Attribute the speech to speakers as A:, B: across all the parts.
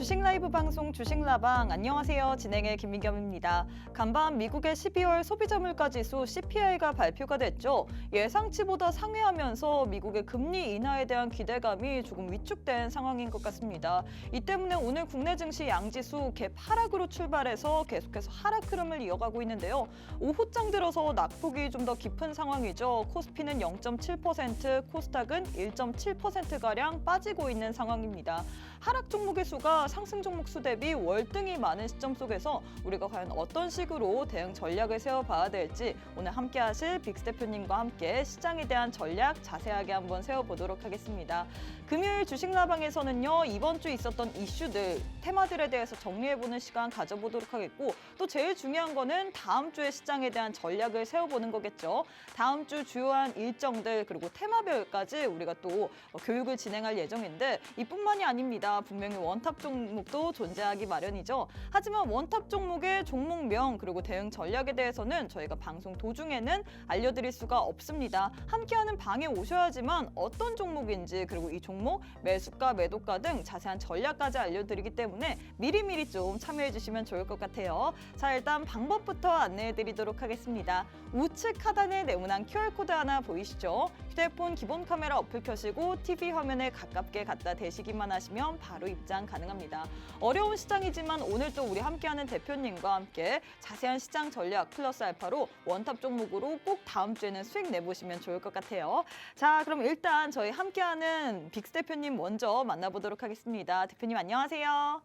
A: 주식 라이브 방송 주식라방 안녕하세요. 진행의 김민겸입니다. 간밤 미국의 12월 소비자 물가지수 CPI가 발표가 됐죠. 예상치보다 상회하면서 미국의 금리 인하에 대한 기대감이 조금 위축된 상황인 것 같습니다. 이 때문에 오늘 국내 증시 양지수 갭 하락으로 출발해서 계속해서 하락 흐름을 이어가고 있는데요. 오후장 들어서 낙폭이 좀 더 깊은 상황이죠. 코스피는 0.7%, 코스닥은 1.7%가량 빠지고 있는 상황입니다. 하락 종목의 수가 상승 종목 수 대비 월등히 많은 시점 속에서 우리가 과연 어떤 식으로 대응 전략을 세워봐야 될지 오늘 함께 하실 빅스 대표님과 함께 시장에 대한 전략 자세하게 한번 세워보도록 하겠습니다. 금요일 주식라방에서는요, 이번 주 있었던 이슈들, 테마들에 대해서 정리해보는 시간 가져보도록 하겠고, 또 제일 중요한 거는 다음 주의 시장에 대한 전략을 세워보는 거겠죠. 다음 주 주요한 일정들 그리고 테마별까지 우리가 또 교육을 진행할 예정인데 이뿐만이 아닙니다. 분명히 원탑 종목도 존재하기 마련이죠. 하지만 원탑 종목의 종목명 그리고 대응 전략에 대해서는 저희가 방송 도중에는 알려드릴 수가 없습니다. 함께하는 방에 오셔야지만 어떤 종목인지 그리고 이 종목 매수가 매도가 등 자세한 전략까지 알려드리기 때문에 미리미리 좀 참여해 주시면 좋을 것 같아요. 자, 일단 방법부터 안내해 드리도록 하겠습니다. 우측 하단에 네모난 QR코드 하나 보이시죠? 휴대폰 기본 카메라 어플 켜시고 TV 화면에 가깝게 갖다 대시기만 하시면 바로 입장 가능합니다. 어려운 시장이지만 오늘 또 우리 함께하는 대표님과 함께 자세한 시장 전략 플러스 알파로 원탑 종목으로 꼭 다음 주에는 수익 내보시면 좋을 것 같아요. 자, 그럼 일단 저희 함께하는 빅스 대표님 먼저 만나보도록 하겠습니다. 대표님 안녕하세요.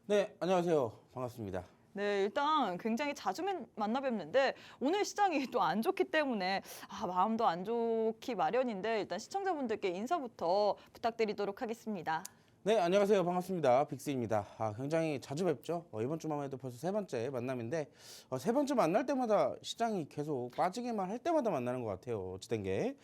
B: 네, 안녕하세요. 반갑습니다.
A: 네, 일단 굉장히 자주 만나 뵙는데 오늘 시장이 또 안 좋기 때문에 마음도 안 좋기 마련인데 일단 시청자분들께 인사부터 부탁드리도록 하겠습니다.
B: 네, 안녕하세요. 반갑습니다. 빅스입니다. 굉장히 자주 뵙죠. 이번 주만 해도 벌써 세 번째 만남인데 세 번째 만날 때마다 시장이 계속 빠지기만 할 때마다 만나는 것 같아요. 어찌된 게.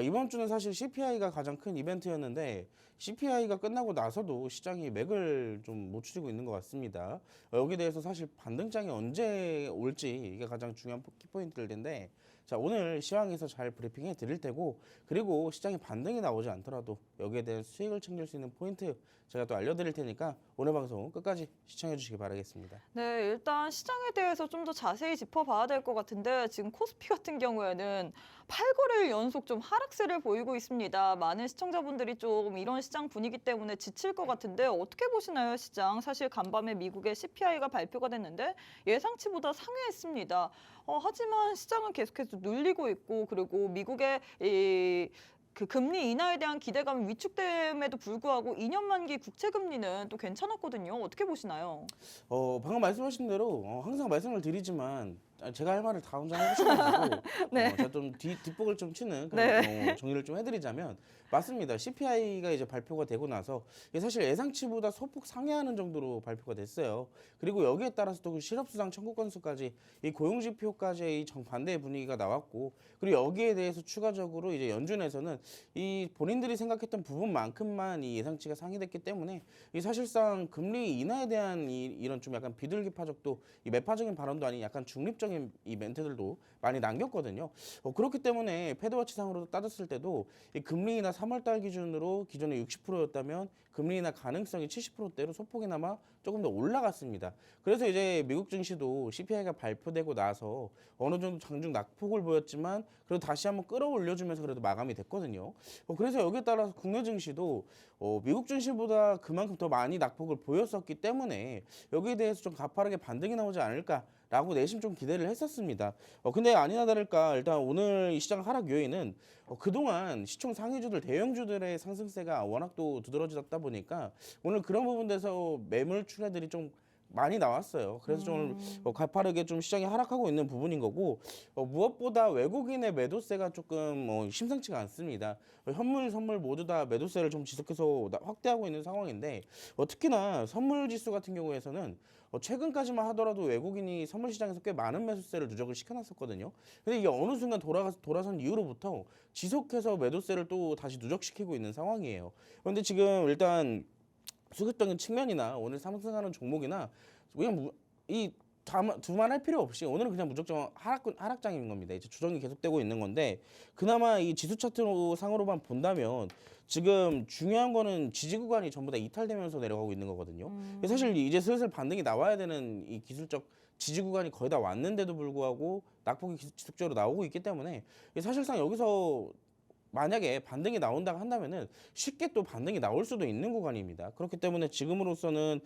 B: 이번 주는 사실 CPI가 가장 큰 이벤트였는데 CPI가 끝나고 나서도 시장이 맥을 좀 못 추리고 있는 것 같습니다. 여기에 대해서 사실 반등장이 언제 올지 이게 가장 중요한 키포인트일 텐데 자, 오늘 시황에서 잘 브리핑해 드릴 테고 그리고 시장에 반등이 나오지 않더라도 여기에 대한 수익을 챙길 수 있는 포인트 제가 또 알려드릴 테니까 오늘 방송 끝까지 시청해 주시기 바라겠습니다.
A: 네, 일단 시장에 대해서 좀 더 자세히 짚어봐야 될 것 같은데 지금 코스피 같은 경우에는 8거래일 연속 좀 하락세를 보이고 있습니다. 많은 시청자분들이 좀 이런 시장 분위기 때문에 지칠 것 같은데 어떻게 보시나요, 시장? 사실 간밤에 미국의 CPI가 발표가 됐는데 예상치보다 상회했습니다. 하지만 시장은 계속해서 눌리고 있고 그리고 미국의 그 금리 인하에 대한 기대감이 위축됨에도 불구하고 2년 만기 국채 금리는 또 괜찮았거든요. 어떻게 보시나요?
B: 방금 말씀하신 대로 항상 말씀을 드리지만 제가 할 말을 다 혼자 해주셔가지고
A: 네.
B: 제가 좀 뒷북을 좀 치는
A: 네.
B: 그런 정리를 좀 해드리자면 맞습니다. CPI가 이제 발표가 되고 나서 이게 사실 예상치보다 소폭 상회하는 정도로 발표가 됐어요. 그리고 여기에 따라서 또 그 실업수당 청구 건수까지 이 고용지표까지 이 정반대의 분위기가 나왔고 그리고 여기에 대해서 추가적으로 이제 연준에서는 이 본인들이 생각했던 부분만큼만 이 예상치가 상회됐기 때문에 이 사실상 금리 인하에 대한 이런 좀 약간 비둘기파적도 이 매파적인 발언도 아닌 약간 중립적인 이 멘트들도 많이 남겼거든요. 그렇기 때문에 패드워치상으로 따졌을 때도 이 금리 인하 3월달 기준으로 기존에 60%였다면 금리 인하 가능성이 70%대로 소폭이나마 조금 더 올라갔습니다. 그래서 이제 미국 증시도 CPI가 발표되고 나서 어느 정도 장중 낙폭을 보였지만 그래도 다시 한번 끌어올려주면서 그래도 마감이 됐거든요. 그래서 여기에 따라서 국내 증시도 미국 증시보다 그만큼 더 많이 낙폭을 보였었기 때문에 여기에 대해서 좀 가파르게 반등이 나오지 않을까라고 내심 좀 기대를 했었습니다. 근데 아니나 다를까 일단 오늘 이 시장 하락 요인은 그동안 시총 상위주들 대형주들의 상승세가 워낙 또 두드러지다 보니까 오늘 그런 부분에서 매물 출회들이 좀 많이 나왔어요. 그래서 좀 가파르게 좀 시장이 하락하고 있는 부분인 거고 무엇보다 외국인의 매도세가 조금 심상치가 않습니다. 현물, 선물 모두 다 매도세를 좀 지속해서 확대하고 있는 상황인데 특히나 선물 지수 같은 경우에서는 최근까지만 하더라도 외국인이 선물 시장에서 꽤 많은 매수세를 누적을 시켜놨었거든요. 근데 이게 어느 순간 돌아선 이후로부터 지속해서 매도세를 또 다시 누적시키고 있는 상황이에요. 그런데 지금 일단 수급적인 측면이나 오늘 상승하는 종목이나 그냥 이 두말할 필요 없이 오늘은 그냥 무조건 하락장인 겁니다. 이제 조정이 계속되고 있는 건데 그나마 이 지수 차트 상으로만 본다면 지금 중요한 거는 지지 구간이 전부 다 이탈되면서 내려가고 있는 거거든요. 사실 이제 슬슬 반등이 나와야 되는 이 기술적 지지 구간이 거의 다 왔는데도 불구하고 낙폭이 지속적으로 나오고 있기 때문에 사실상 여기서 만약에 반등이 나온다고 한다면은 쉽게 또 반등이 나올 수도 있는 구간입니다. 그렇기 때문에 지금으로서는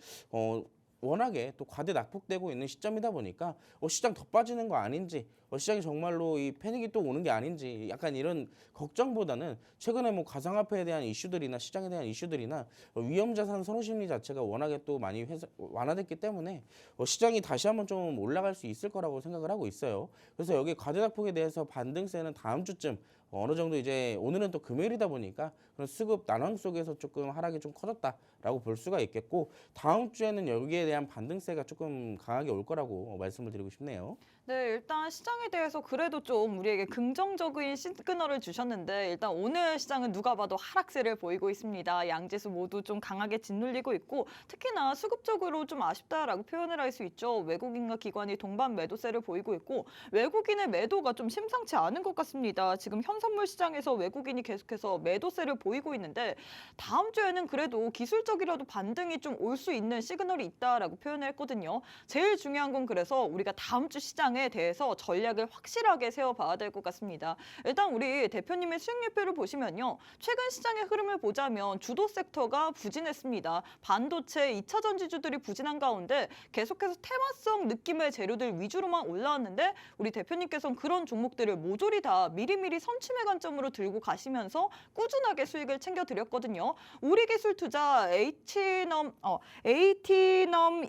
B: 워낙에 또 과대 낙폭되고 있는 시점이다 보니까 시장 더 빠지는 거 아닌지 시장이 정말로 이 패닉이 또 오는 게 아닌지 약간 이런 걱정보다는 최근에 뭐 가상화폐에 대한 이슈들이나 시장에 대한 이슈들이나 위험자산 선호 심리 자체가 워낙에 또 많이 완화됐기 때문에 시장이 다시 한번 좀 올라갈 수 있을 거라고 생각을 하고 있어요. 그래서 여기 과대 낙폭에 대해서 반등세는 다음 주쯤 어느 정도 이제 오늘은 또 금요일이다 보니까 그런 수급 난항 속에서 조금 하락이 좀 커졌다라고 볼 수가 있겠고 다음 주에는 여기에 대한 반등세가 조금 강하게 올 거라고 말씀을 드리고 싶네요.
A: 네, 일단 시장에 대해서 그래도 좀 우리에게 긍정적인 시그널을 주셨는데 일단 오늘 시장은 누가 봐도 하락세를 보이고 있습니다. 양지수 모두 좀 강하게 짓눌리고 있고 특히나 수급적으로 좀 아쉽다라고 표현을 할 수 있죠. 외국인과 기관이 동반 매도세를 보이고 있고 외국인의 매도가 좀 심상치 않은 것 같습니다. 지금 현선물 시장에서 외국인이 계속해서 매도세를 보이고 있는데 다음 주에는 그래도 기술적이라도 반등이 좀 올 수 있는 시그널이 있다라고 표현을 했거든요. 제일 중요한 건 그래서 우리가 다음 주 시장에 대해서 전략을 확실하게 세워봐야 될 것 같습니다. 일단 우리 대표님의 수익률표를 보시면요. 최근 시장의 흐름을 보자면 주도 섹터가 부진했습니다. 반도체, 2차 전지주들이 부진한 가운데 계속해서 테마성 느낌의 재료들 위주로만 올라왔는데 우리 대표님께서는 그런 종목들을 모조리 다 미리미리 선취매 관점으로 들고 가시면서 꾸준하게 수익을 챙겨드렸거든요. 우리기술투자, AT넘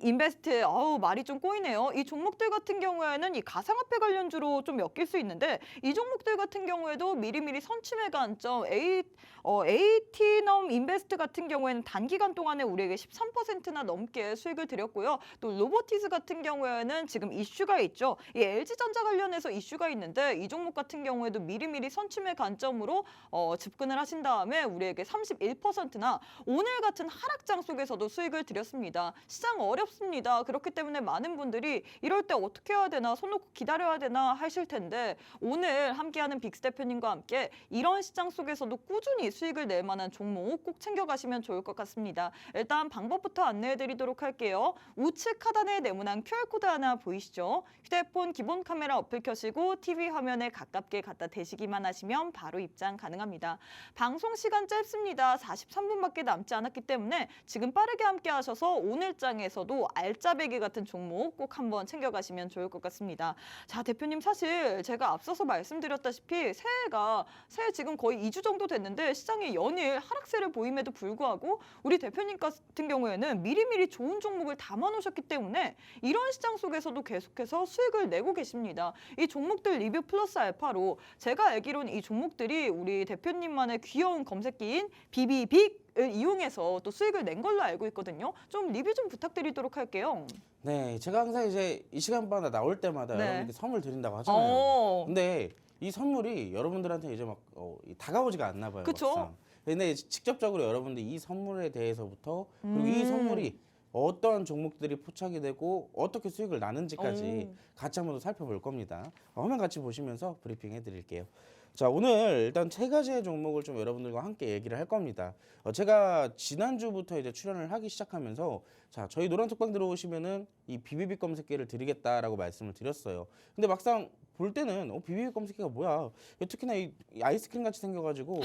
A: 인베스트, 말이 좀 꼬이네요. 이 종목들 같은 경우에는 이 가상화폐 관련주로 좀 엮일 수 있는데 이 종목들 같은 경우에도 미리미리 선취매 관점, AT넘 인베스트 같은 경우에는 단기간 동안에 우리에게 13%나 넘게 수익을 드렸고요. 또 로보티스 같은 경우에는 지금 이슈가 있죠. 이 LG전자 관련해서 이슈가 있는데 이 종목 같은 경우에도 미리미리 선취매 관점으로 접근을 하신 다음에 우리에게 31%나 오늘 같은 하락장 속에서도 수익을 드렸습니다. 시장 어렵습니다. 그렇기 때문에 많은 분들이 이럴 때 어떻게 해야 되나, 손 놓고 기다려야 되나 하실 텐데 오늘 함께하는 빅스 대표님과 함께 이런 시장 속에서도 꾸준히 수익을 낼 만한 종목 꼭 챙겨가시면 좋을 것 같습니다. 일단 방법부터 안내해드리도록 할게요. 우측 하단에 네모난 QR코드 하나 보이시죠? 휴대폰 기본 카메라 어플 켜시고 TV 화면에 가깝게 갖다 대시기만 하시면 바로 입장 가능합니다. 방송 시간 짧습니다. 43분밖에 남지 않았기 때문에 지금 빠르게 함께 하셔서 오늘 장에서도 알짜배기 같은 종목 꼭 한번 챙겨가시면 좋을 것 같습니다. 자, 대표님 사실 제가 앞서서 말씀드렸다시피 새해 지금 거의 2주 정도 됐는데 시장이 연일 하락세를 보임에도 불구하고 우리 대표님 같은 경우에는 미리미리 좋은 종목을 담아놓으셨기 때문에 이런 시장 속에서도 계속해서 수익을 내고 계십니다. 이 종목들 리뷰 플러스 알파로 제가 알기로는 이 종목들이 우리 대표님만의 귀여운 검색기인 비비빅을 이용해서 또 수익을 낸 걸로 알고 있거든요. 좀 리뷰 좀 부탁드리도록 할게요.
B: 네, 제가 항상 이제 이 시간마다 나올 때마다
A: 네.
B: 여러분께 선물 드린다고 하잖아요. 근데 이 선물이 여러분들한테 이제 막 다가오지가 않나 봐요.
A: 그쵸?
B: 막상. 근데 직접적으로 여러분들 이 선물에 대해서부터 그리고 이 선물이 어떤 종목들이 포착이 되고 어떻게 수익을 나는지까지 같이 한번 더 살펴볼 겁니다. 화면 같이 보시면서 브리핑 해드릴게요. 자, 오늘 일단 세 가지의 종목을 좀 여러분들과 함께 얘기를 할 겁니다. 제가 지난주부터 이제 출연을 하기 시작하면서 자, 저희 노란톡방 들어오시면은 이 비비빅 검색기를 드리겠다라고 말씀을 드렸어요. 근데 막상 볼 때는 비비빅 검색기가 뭐야? 특히나 이 아이스크림 같이 생겨가지고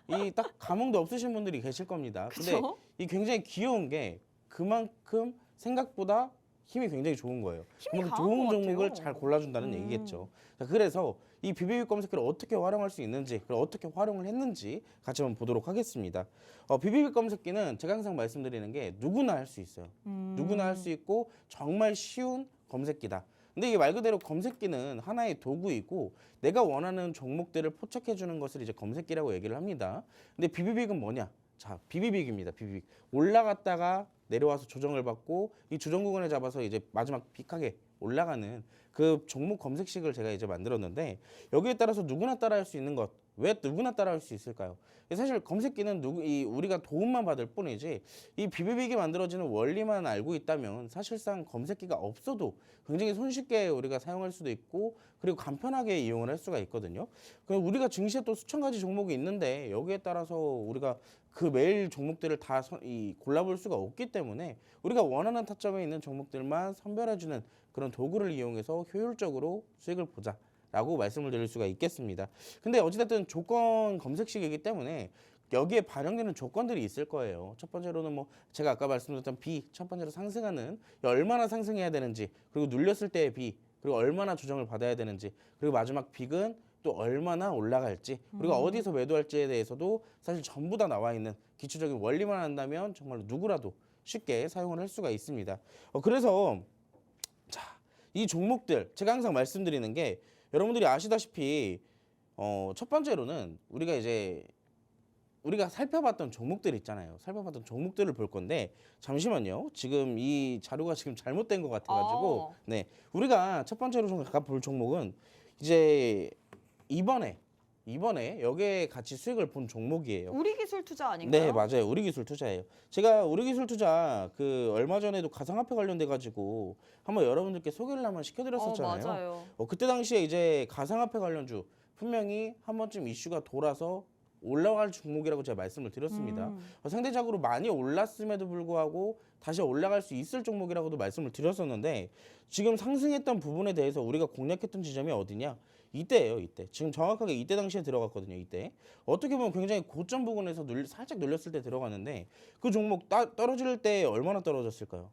B: 이 딱 감흥도 없으신 분들이 계실 겁니다. 근데
A: 그쵸?
B: 이 굉장히 귀여운 게 그만큼 생각보다 힘이 굉장히 좋은 거예요.
A: 힘이
B: 그만큼
A: 강한
B: 좋은
A: 것
B: 종목을
A: 같아요.
B: 잘 골라준다는 얘기겠죠. 자, 그래서 이 비비빅 검색기를 어떻게 활용할 수 있는지 그리고 어떻게 활용을 했는지 같이 한번 보도록 하겠습니다. 비비빅 검색기는 제가 항상 말씀드리는 게 누구나 할 수 있어요. 누구나 할 수 있고 정말 쉬운 검색기다. 근데 이게 말 그대로 검색기는 하나의 도구이고 내가 원하는 종목들을 포착해 주는 것을 이제 검색기라고 얘기를 합니다. 근데 비비빅은 뭐냐? 자, 비비빅입니다. 비비빅. 올라갔다가 내려와서 조정을 받고 이 조정 구간에 잡아서 이제 마지막 픽하게 올라가는 그 종목 검색식을 제가 이제 만들었는데 여기에 따라서 누구나 따라할 수 있는 것. 왜 누구나 따라할 수 있을까요? 사실 검색기는 우리가 도움만 받을 뿐이지 이 비비빅이 만들어지는 원리만 알고 있다면 사실상 검색기가 없어도 굉장히 손쉽게 우리가 사용할 수도 있고 그리고 간편하게 이용을 할 수가 있거든요. 그럼 우리가 증시에 또 수천 가지 종목이 있는데 여기에 따라서 우리가 그 매일 종목들을 다 골라볼 수가 없기 때문에 우리가 원하는 타점에 있는 종목들만 선별해주는 그런 도구를 이용해서 효율적으로 수익을 보자. 라고 말씀을 드릴 수가 있겠습니다. 근데 어찌됐든 조건 검색식이기 때문에 여기에 반영되는 조건들이 있을 거예요. 첫 번째로는 뭐 제가 아까 말씀드렸던 B, 첫 번째로 상승하는 얼마나 상승해야 되는지, 그리고 눌렸을 때의 B, 그리고 얼마나 조정을 받아야 되는지, 그리고 마지막 빅은 또 얼마나 올라갈지, 그리고 어디서 매도할지에 대해서도 사실 전부 다 나와 있는 기초적인 원리만 한다면 정말 누구라도 쉽게 사용을 할 수가 있습니다. 그래서 자, 이 종목들 제가 항상 말씀드리는 게 여러분들이 아시다시피 첫 번째로는 우리가 살펴봤던 종목들 있잖아요. 살펴봤던 종목들을 볼 건데 잠시만요. 지금 이 자료가 지금 잘못된 것 같아가지고 네, 우리가 첫 번째로 볼 종목은 이제 이번에 여기에 같이 수익을 본 종목이에요.
A: 우리기술 투자 아닌가요?
B: 네, 맞아요. 우리기술 투자예요. 제가 우리기술 투자 얼마 전에도 가상화폐 관련돼 가지고 한번 여러분들께 소개를 한번 시켜드렸었잖아요.
A: 맞아요.
B: 그때 당시에 이제 가상화폐 관련주 분명히 한 번쯤 이슈가 돌아서 올라갈 종목이라고 제가 말씀을 드렸습니다. 상대적으로 많이 올랐음에도 불구하고 다시 올라갈 수 있을 종목이라고도 말씀을 드렸었는데 지금 상승했던 부분에 대해서 우리가 공략했던 지점이 어디냐? 이때예요, 이때. 지금 정확하게 이때 당시에 들어갔거든요, 이때. 어떻게 보면 굉장히 고점 부근에서 살짝 눌렸을 때 들어갔는데 그 종목 떨어질 때 얼마나 떨어졌을까요?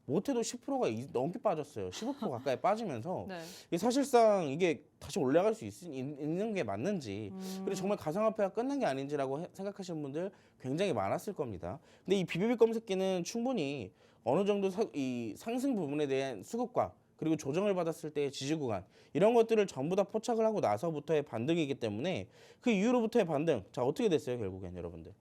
B: 못해도 10%가 넘게 빠졌어요. 15% 가까이 빠지면서
A: 네.
B: 사실상 이게 다시 올라갈 수 있는 게 맞는지 그리고 정말 가상화폐가 끝난 게 아닌지라고 생각하시는 분들 굉장히 많았을 겁니다. 근데 이 비비빅 검색기는 충분히 어느 정도 이 상승 부분에 대한 수급과 그리고 조정을 받았을 때의 지지 구간 이런 것들을 전부 다 포착을 하고 나서부터의 반등이기 때문에 그 이후로부터의 반등 자 어떻게 됐어요 결국엔 여러분들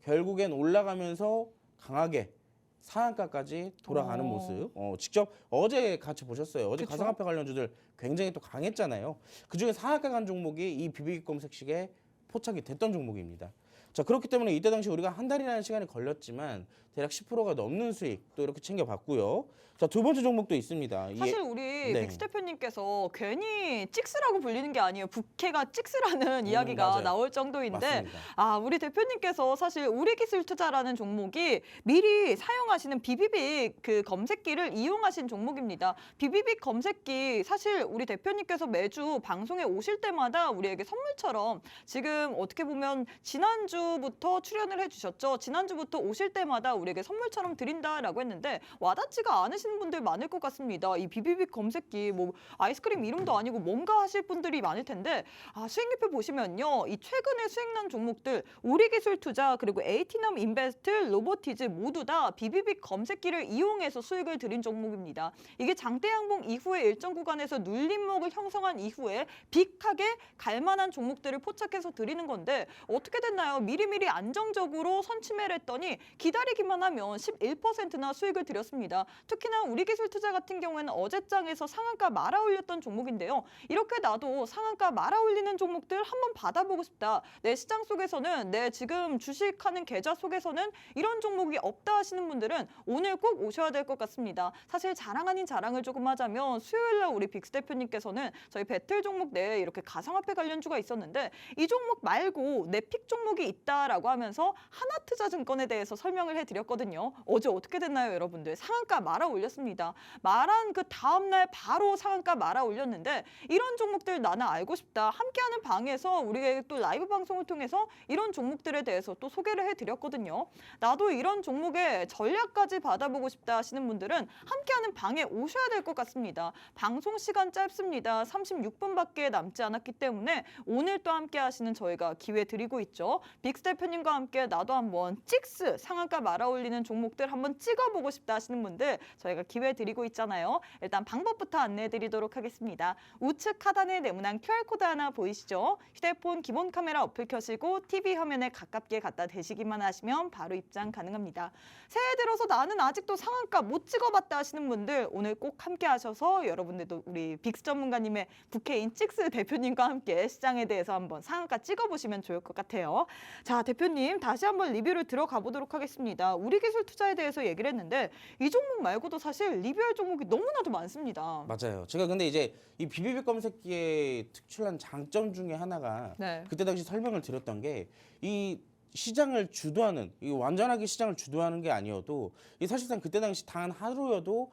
B: 결국엔 올라가면서 강하게 상한가까지 돌아가는 모습 직접 어제 같이 보셨어요. 어제
A: 그쵸?
B: 가상화폐 관련주들 굉장히 또 강했잖아요. 그중에 상한가 간 종목이 이 비비빅 검색식에 포착이 됐던 종목입니다. 자 그렇기 때문에 이때 당시 우리가 한 달이라는 시간이 걸렸지만 대략 10%가 넘는 수익 또 이렇게 챙겨봤고요. 자 두 번째 종목도 있습니다.
A: 사실 우리
B: 네.
A: 빅스 대표님께서 괜히 찍스라고 불리는 게 아니에요. 부캐가 찍스라는 이야기가
B: 맞아요.
A: 나올 정도인데
B: 맞습니다.
A: 우리 대표님께서 사실 우리기술 투자라는 종목이 미리 사용하시는 비비빅 그 검색기를 이용하신 종목입니다. 비비빅 검색기 사실 우리 대표님께서 매주 방송에 오실 때마다 우리에게 선물처럼 지금 어떻게 보면 지난주부터 출연을 해주셨죠. 지난주부터 오실 때마다 우리에게 선물처럼 드린다라고 했는데 와닿지가 않으시는 분들 많을 것 같습니다. 이 비비빅 검색기 뭐 아이스크림 이름도 아니고 뭔가 하실 분들이 많을 텐데 수익률표 보시면요. 이 최근에 수익난 종목들 우리기술 투자 그리고 에이티넘 인베스트 로보티즈 모두 다 비비빅 검색기를 이용해서 수익을 드린 종목입니다. 이게 장대 양봉 이후에 일정 구간에서 눌림목을 형성한 이후에 빅하게 갈만한 종목들을 포착해서 드리는 건데 어떻게 됐나요? 미리미리 안정적으로 선취매를 했더니 기다리기만 하면 11%나 수익을 드렸습니다. 특히나 우리기술 투자 같은 경우에는 어제장에서 상한가 말아 올렸던 종목인데요. 이렇게 나도 상한가 말아 올리는 종목들 한번 받아보고 싶다. 내 시장 속에서는 내 지금 주식하는 계좌 속에서는 이런 종목이 없다 하시는 분들은 오늘 꼭 오셔야 될 것 같습니다. 사실 자랑 아닌 자랑을 조금 하자면 수요일날 우리 빅스 대표님께서는 저희 배틀 종목 내에 이렇게 가상화폐 관련주가 있었는데 이 종목 말고 내 픽 종목이 있다라고 하면서 하나투자증권에 대해서 설명을 해드렸거든요. 어제 어떻게 됐나요, 여러분들? 상한가 말아 올렸습니다. 말한 그 다음날 바로 상한가 말아 올렸는데 이런 종목들 나는 알고 싶다. 함께하는 방에서 우리가 또 라이브 방송을 통해서 이런 종목들에 대해서 또 소개를 해드렸거든요. 나도 이런 종목의 전략까지 받아보고 싶다 하시는 분들은 함께하는 방에 오셔야 될 것 같습니다. 방송 시간 짧습니다. 36분밖에 남지 않았기 때문에 오늘 또 함께 하시는 저희가 기회 드리고 있죠. 빅스 대표님과 함께 나도 한번 찍스 상한가 말아올리는 종목들 한번 찍어보고 싶다 하시는 분들 저희가 기회 드리고 있잖아요. 일단 방법부터 안내해드리도록 하겠습니다. 우측 하단에 네모난 QR코드 하나 보이시죠? 휴대폰 기본 카메라 어플 켜시고 TV 화면에 가깝게 갖다 대시기만 하시면 바로 입장 가능합니다. 새해 들어서 나는 아직도 상한가 못 찍어봤다 하시는 분들 오늘 꼭 함께 하셔서 여러분들도 우리 빅스 전문가님의 부캐인 찍스 대표님과 함께 시장에 대해서 한번 상한가 찍어보시면 좋을 것 같아요. 자, 대표님 다시 한번 리뷰를 들어가 보도록 하겠습니다. 우리 기술 투자에 대해서 얘기를 했는데 이 종목 말고도 사실 리뷰할 종목이 너무나도 많습니다.
B: 맞아요. 제가 근데 이제 이 비비빅 검색기의 특출난 장점 중에 하나가
A: 네.
B: 그때 당시 설명을 드렸던 게 이 시장을 주도하는 이 완전하게 시장을 주도하는 게 아니어도 이 사실상 그때 당시 단 하루여도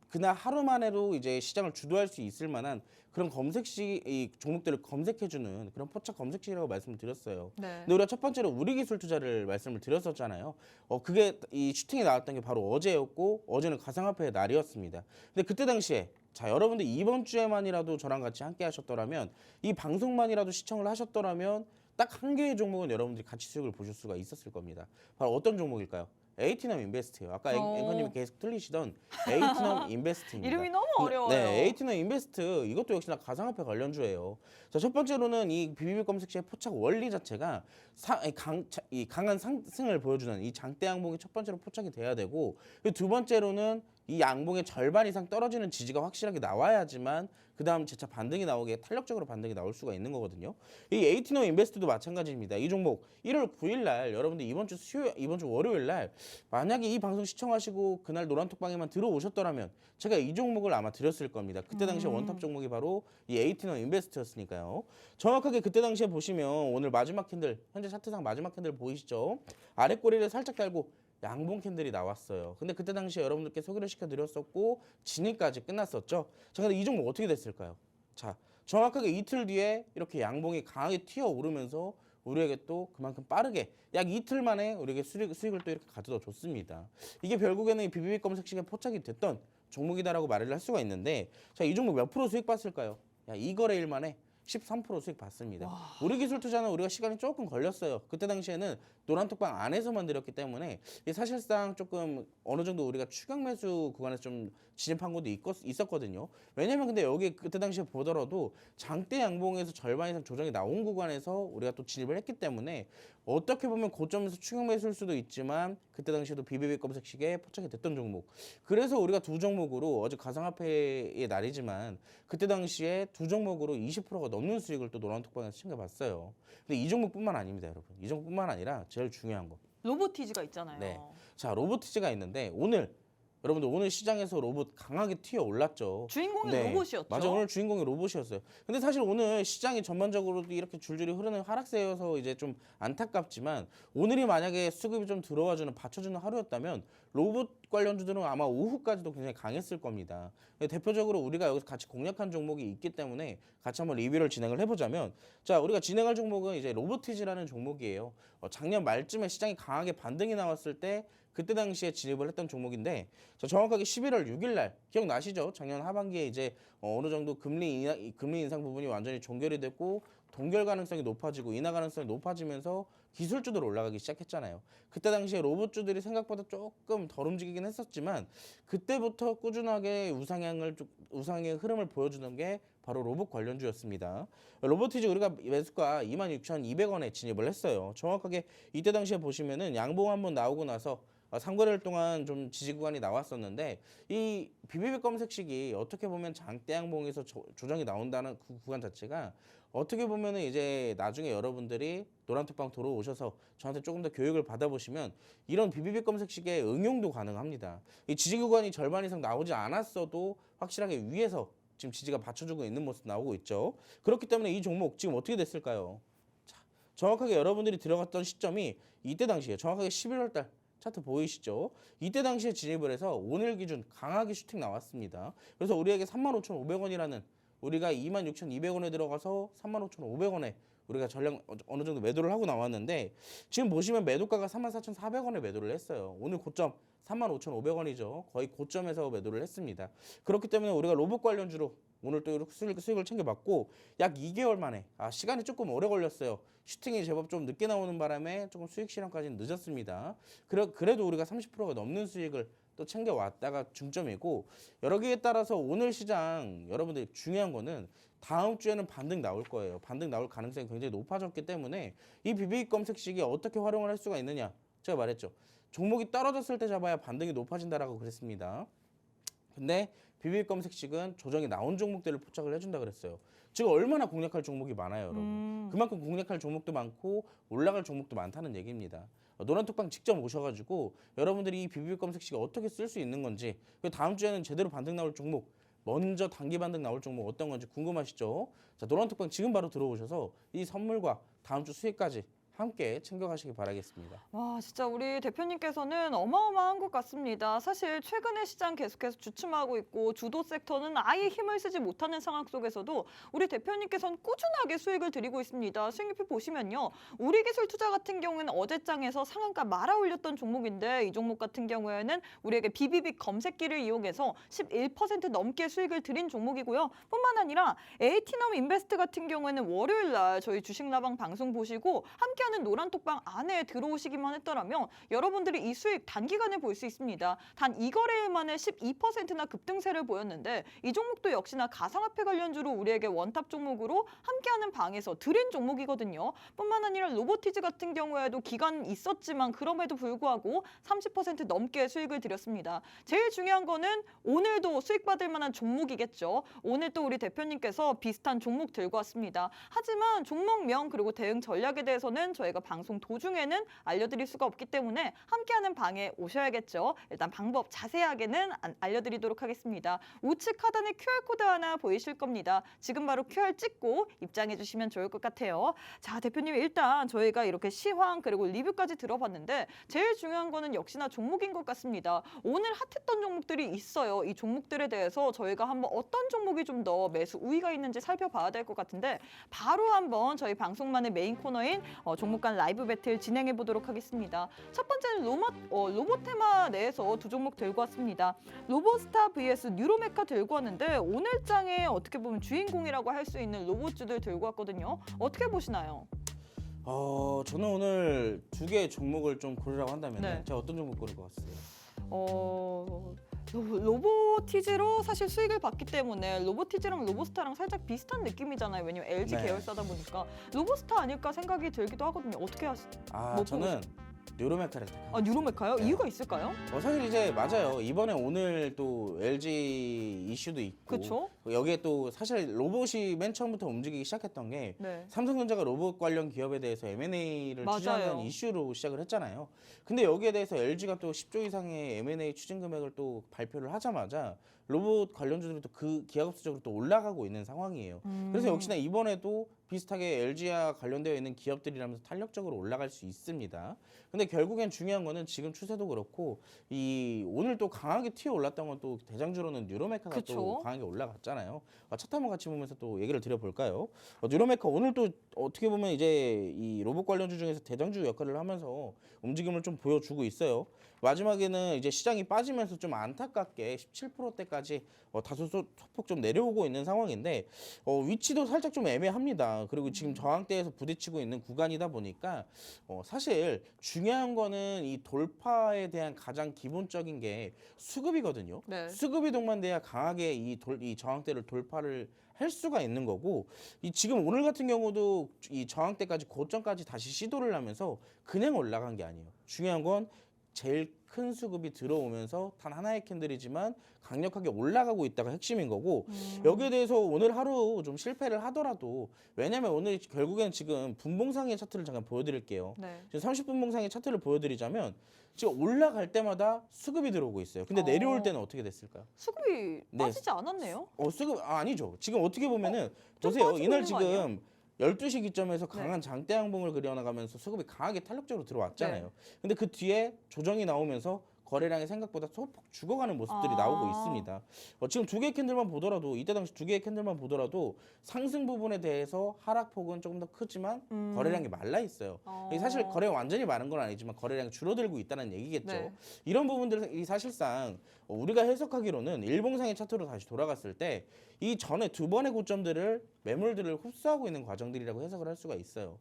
B: 그날 하루만에도 이제 시장을 주도할 수 있을 만한 그런 검색시 이 종목들을 검색해주는 그런 포착 검색시라고 말씀을 드렸어요.
A: 네.
B: 근데 우리가 첫 번째로 우리 기술 투자를 말씀을 드렸었잖아요. 그게 이 슈팅이 나왔던 게 바로 어제였고 어제는 가상화폐의 날이었습니다. 근데 그때 당시에 자 여러분들 이번 주에만이라도 저랑 같이 함께 하셨더라면 이 방송만이라도 시청을 하셨더라면 딱 한 개의 종목은 여러분들이 같이 수익을 보실 수가 있었을 겁니다. 바로 어떤 종목일까요? 에이티넘 인베스트예요. 아까 앵커님이 계속 틀리시던 에이티넘 인베스트입니다.
A: 이름이 너무 어려워요.
B: 네, 에이티넘 인베스트 이것도 역시나 가상화폐 관련주예요. 자, 첫 번째로는 이 비비빅 검색시의 포착 원리 자체가 강한 상승을 보여주는 이 장대 양봉이 첫 번째로 포착이 돼야 되고 두 번째로는 이 양봉의 절반 이상 떨어지는 지지가 확실하게 나와야지만 그 다음 재차 반등이 나오게 탄력적으로 반등이 나올 수가 있는 거거든요. 이 에이티넘 인베스트도 마찬가지입니다. 이 종목 1월 9일 날 여러분들 이번 주 월요일 날 만약에 이 방송 시청하시고 그날 노란톡방에만 들어오셨더라면 제가 이 종목을 아마 드렸을 겁니다. 그때 당시에 원탑 종목이 바로 이 에이티넘 인베스트였으니까요. 정확하게 그때 당시에 보시면 오늘 마지막 캔들 현재 차트상 마지막 캔들 보이시죠? 아래 꼬리를 살짝 달고 양봉 캔들이 나왔어요. 근데 그때 당시에 여러분들께 소개를 시켜드렸었고 진입까지 끝났었죠. 자, 근데 이 종목 어떻게 됐을까요? 자, 정확하게 이틀 뒤에 이렇게 양봉이 강하게 튀어오르면서 우리에게 또 그만큼 빠르게 약 이틀 만에 우리에게 수익을 또 이렇게 가져다 줬습니다. 이게 결국에는 이 비비빅 검색식에 포착이 됐던 종목이다라고 말을 할 수가 있는데 자, 이 종목 몇 프로 수익 봤을까요? 야, 이 거래일 만에 13% 수익 봤습니다. 우리 기술 투자는 우리가 시간이 조금 걸렸어요. 그때 당시에는 노란톡방 안에서만 드렸기 때문에 사실상 조금 어느 정도 우리가 추격 매수 구간에서 좀 진입한 곳도 있었거든요. 왜냐면 근데 여기 그때 당시에 보더라도 장대 양봉에서 절반 이상 조정이 나온 구간에서 우리가 또 진입을 했기 때문에 어떻게 보면 고점에서 추격 매수일 수도 있지만 그때 당시에도 비비빅 검색식에 포착이 됐던 종목. 그래서 우리가 두 종목으로 어제 가상화폐의 날이지만 그때 당시에 두 종목으로 20%가 넘는 수익을 또 노란톡방에서 챙겨봤어요. 근데 이 종목뿐만 아닙니다, 여러분. 이 종목뿐만 아니라 제일 중요한 거.
A: 로보티즈가 있잖아요.
B: 네. 자, 로보티즈가 있는데 여러분들 오늘 시장에서 로봇 강하게 튀어 올랐죠.
A: 주인공이
B: 네.
A: 로봇이었죠.
B: 맞아, 오늘 주인공이 로봇이었어요. 근데 사실 오늘 시장이 전반적으로도 이렇게 줄줄이 흐르는 하락세여서 이제 좀 안타깝지만 오늘이 만약에 수급이 좀 들어와주는 받쳐주는 하루였다면 로봇 관련주들은 아마 오후까지도 굉장히 강했을 겁니다. 대표적으로 우리가 여기서 같이 공략한 종목이 있기 때문에 같이 한번 리뷰를 진행을 해보자면 자, 우리가 진행할 종목은 이제 로보티즈라는 종목이에요. 작년 말쯤에 시장이 강하게 반등이 나왔을 때 그때 당시에 진입을 했던 종목인데 자, 정확하게 11월 6일 날 기억나시죠? 작년 하반기에 이제 어느 정도 금리 인상 부분이 완전히 종결이 됐고 동결 가능성이 높아지고 인하 가능성이 높아지면서 기술주들 올라가기 시작했잖아요. 그때 당시에 로봇주들이 생각보다 조금 덜 움직이긴 했었지만 그때부터 꾸준하게 우상의 흐름을 보여주는 게 바로 로봇 관련주였습니다. 로보티즈 우리가 매수가 26,200원에 진입을 했어요. 정확하게 이때 당시에 보시면은 양봉 한번 나오고 나서 3거래일 동안 좀 지지 구간이 나왔었는데 이 비비빅 검색식이 어떻게 보면 장대 양봉에서 조정이 나온다는 그 구간 자체가 어떻게 보면은 이제 나중에 여러분들이 노란톡방 들어오셔서 저한테 조금 더 교육을 받아보시면 이런 비비빅 검색식의 응용도 가능합니다. 이 지지 구간이 절반 이상 나오지 않았어도 확실하게 위에서 지금 지지가 받쳐주고 있는 모습 나오고 있죠. 그렇기 때문에 이 종목 지금 어떻게 됐을까요? 자, 정확하게 여러분들이 들어갔던 시점이 이때 당시에 정확하게 11월 달 차트 보이시죠? 이때 당시에 진입을 해서 오늘 기준 강하게 슈팅 나왔습니다. 그래서 우리에게 35,500원이라는 우리가 26,200원에 들어가서 35,500원에 우리가 전량 어느 정도 매도를 하고 나왔는데 지금 보시면 매도가가 34,400원에 매도를 했어요. 오늘 고점 35,500원이죠. 거의 고점에서 매도를 했습니다. 그렇기 때문에 우리가 로봇 관련주로 오늘 또 이렇게 수익을 챙겨봤고 약 2개월 만에 시간이 조금 오래 걸렸어요. 슈팅이 제법 좀 늦게 나오는 바람에 조금 수익 실현까지는 늦었습니다. 그래도 우리가 30%가 넘는 수익을 또 챙겨왔다가 중점이고 여기에 따라서 오늘 시장 여러분들 중요한 거는 다음 주에는 반등 나올 거예요. 반등 나올 가능성이 굉장히 높아졌기 때문에 이 비비익 검색 시기에 어떻게 활용을 할 수가 있느냐. 제가 말했죠. 종목이 떨어졌을 때 잡아야 반등이 높아진다라고 그랬습니다. 근데 비비익 검색식은 조정이 나온 종목들을 포착을 해준다 그랬어요. 지금 얼마나 공략할 종목이 많아요, 여러분. 그만큼 공략할 종목도 많고 올라갈 종목도 많다는 얘기입니다. 노란톡방 직접 오셔가지고 여러분들이 이 비비익 검색식 어떻게 쓸 수 있는 건지 다음 주에는 제대로 반등 나올 종목 먼저 단기 반등 나올 종목 어떤 건지 궁금하시죠? 자, 노란톡방 지금 바로 들어오셔서 이 선물과 다음 주 수익까지 함께 챙겨가시기 바라겠습니다.
A: 와, 진짜 우리 대표님께서는 어마어마한 것 같습니다. 사실 최근에 시장 계속해서 주춤하고 있고 주도 섹터는 아예 힘을 쓰지 못하는 상황 속에서도 우리 대표님께서는 꾸준하게 수익을 드리고 있습니다. 수익률표 보시면요. 우리기술투자 같은 경우에는 어제장에서 상한가 말아 올렸던 종목인데 이 종목 같은 경우에는 우리에게 비비빅 검색기를 이용해서 11% 넘게 수익을 드린 종목이고요. 뿐만 아니라 에이티넘 인베스트 같은 경우에는 월요일 날 저희 주식라방 방송 보시고 함께 하는 노란톡방 안에 들어오시기만 했더라면 여러분들이 이 수익 단기간에 볼 수 있습니다. 단 2거래일 만에 12%나 급등세를 보였는데 이 종목도 역시나 가상화폐 관련주로 우리에게 원탑 종목으로 함께하는 방에서 드린 종목이거든요. 뿐만 아니라 로보티즈 같은 경우에도 기간 있었지만 그럼에도 불구하고 30% 넘게 수익을 드렸습니다. 제일 중요한 거는 오늘도 수익 받을 만한 종목이겠죠. 오늘 또 우리 대표님께서 비슷한 종목 들고 왔습니다. 하지만 종목명 그리고 대응 전략에 대해서는 저희가 방송 도중에는 알려드릴 수가 없기 때문에 함께하는 방에 오셔야겠죠. 일단 방법 자세하게는 알려드리도록 하겠습니다. 우측 하단에 QR코드 하나 보이실 겁니다. 지금 바로 QR 찍고 입장해 주시면 좋을 것 같아요. 자, 대표님 일단 저희가 이렇게 시황 그리고 리뷰까지 들어봤는데 제일 중요한 거는 역시나 종목인 것 같습니다. 오늘 핫했던 종목들이 있어요. 이 종목들에 대해서 저희가 한번 어떤 종목이 좀 더 매수 우위가 있는지 살펴봐야 될 것 같은데 바로 한번 저희 방송만의 메인 코너인 종목 간 라이브 배틀 진행해 보도록 하겠습니다. 첫 번째는 로봇 테마 내에서 두 종목 들고 왔습니다. 로보스타 vs 뉴로메카 들고 왔는데 오늘 장에 어떻게 보면 주인공이라고 할 수 있는 로봇주들 들고 왔거든요. 어떻게 보시나요?
B: 저는 오늘 두 개의 종목을 좀 고르라고 한다면
A: 네.
B: 제가 어떤 종목 고를 것 같아요?
A: 로보티즈로 사실 수익을 봤기 때문에 로보티즈랑 로보스타랑 살짝 비슷한 느낌이잖아요. 왜냐면 LG
B: 네.
A: 계열사다 보니까 로보스타 아닐까 생각이 들기도 하거든요. 어떻게
B: 저는 뉴로메카를 택합니다.
A: 뉴로메카요?
B: 네.
A: 이유가 있을까요?
B: 사실 이제 맞아요. 이번에 오늘 또 LG 이슈도 있고
A: 그렇죠.
B: 여기에 또 사실 로봇이 맨 처음부터 움직이기 시작했던 게
A: 네.
B: 삼성전자가 로봇 관련 기업에 대해서 M&A를
A: 맞아요.
B: 추진하는 이슈로 시작을 했잖아요. 근데 여기에 대해서 LG가 또 10조 이상의 M&A 추진 금액을 또 발표를 하자마자 로봇 관련주들이 또 그 기하급수적으로 또 올라가고 있는 상황이에요. 그래서 역시나 이번에도 비슷하게 LG와 관련되어 있는 기업들이라면서 탄력적으로 올라갈 수 있습니다. 근데 결국엔 중요한 거는 지금 추세도 그렇고 오늘 또 강하게 튀어 올랐던 건 또 대장주로는 뉴로메카가
A: 그쵸.
B: 또 강하게 올라갔잖아요. 차트 한번 같이 보면서 또 얘기를 드려볼까요? 뉴로메카 오늘 또 어떻게 보면 이제 이 로봇 관련주 중에서 대장주 역할을 하면서 움직임을 좀 보여주고 있어요. 마지막에는 이제 시장이 빠지면서 좀 안타깝게 17%대까지 다소 소폭 좀 내려오고 있는 상황인데 위치도 살짝 좀 애매합니다. 그리고 지금 저항대에서 부딪히고 있는 구간이다 보니까 사실 중요한 거는 이 돌파에 대한 가장 기본적인 게 수급이거든요.
A: 네.
B: 수급 이동만 돼야 강하게 이 저항대를 돌파를 할 수가 있는 거고 지금 오늘 같은 경우도 이 저항대까지 고점까지 다시 시도를 하면서 그냥 올라간 게 아니에요. 중요한 건 제일 큰 수급이 들어오면서 단 하나의 캔들이지만 강력하게 올라가고 있다가 핵심인 거고 여기에 대해서 오늘 하루 좀 실패를 하더라도 왜냐면 오늘 결국엔 지금 분봉상의 차트를 잠깐 보여드릴게요.
A: 네.
B: 지금 30분봉상의 차트를 보여드리자면 지금 올라갈 때마다 수급이 들어오고 있어요. 근데 내려올 때는 어떻게 됐을까요?
A: 수급이
B: 네.
A: 빠지지 않았네요.
B: 수급 아니죠. 지금 어떻게 보면은
A: 좀
B: 보세요.
A: 빠지고
B: 이날
A: 있는 거 아니에요?
B: 지금 12시 기점에서 강한 장대 양봉을 그려나가면서 수급이 강하게 탄력적으로 들어왔잖아요.
A: 네.
B: 근데 그 뒤에 조정이 나오면서 거래량이 생각보다 소폭 죽어가는 모습들이 나오고 있습니다. 지금 두 개의 캔들만 보더라도 이때 당시 두 개의 캔들만 보더라도 상승 부분에 대해서 하락폭은 조금 더 크지만 거래량이 말라 있어요. 이게 사실 거래가 완전히 많은 건 아니지만 거래량이 줄어들고 있다는 얘기겠죠.
A: 네.
B: 이런 부분들이 사실상 우리가 해석하기로는 일봉상의 차트로 다시 돌아갔을 때 이 전에 두 번의 고점들을 매물들을 흡수하고 있는 과정들이라고 해석을 할 수가 있어요.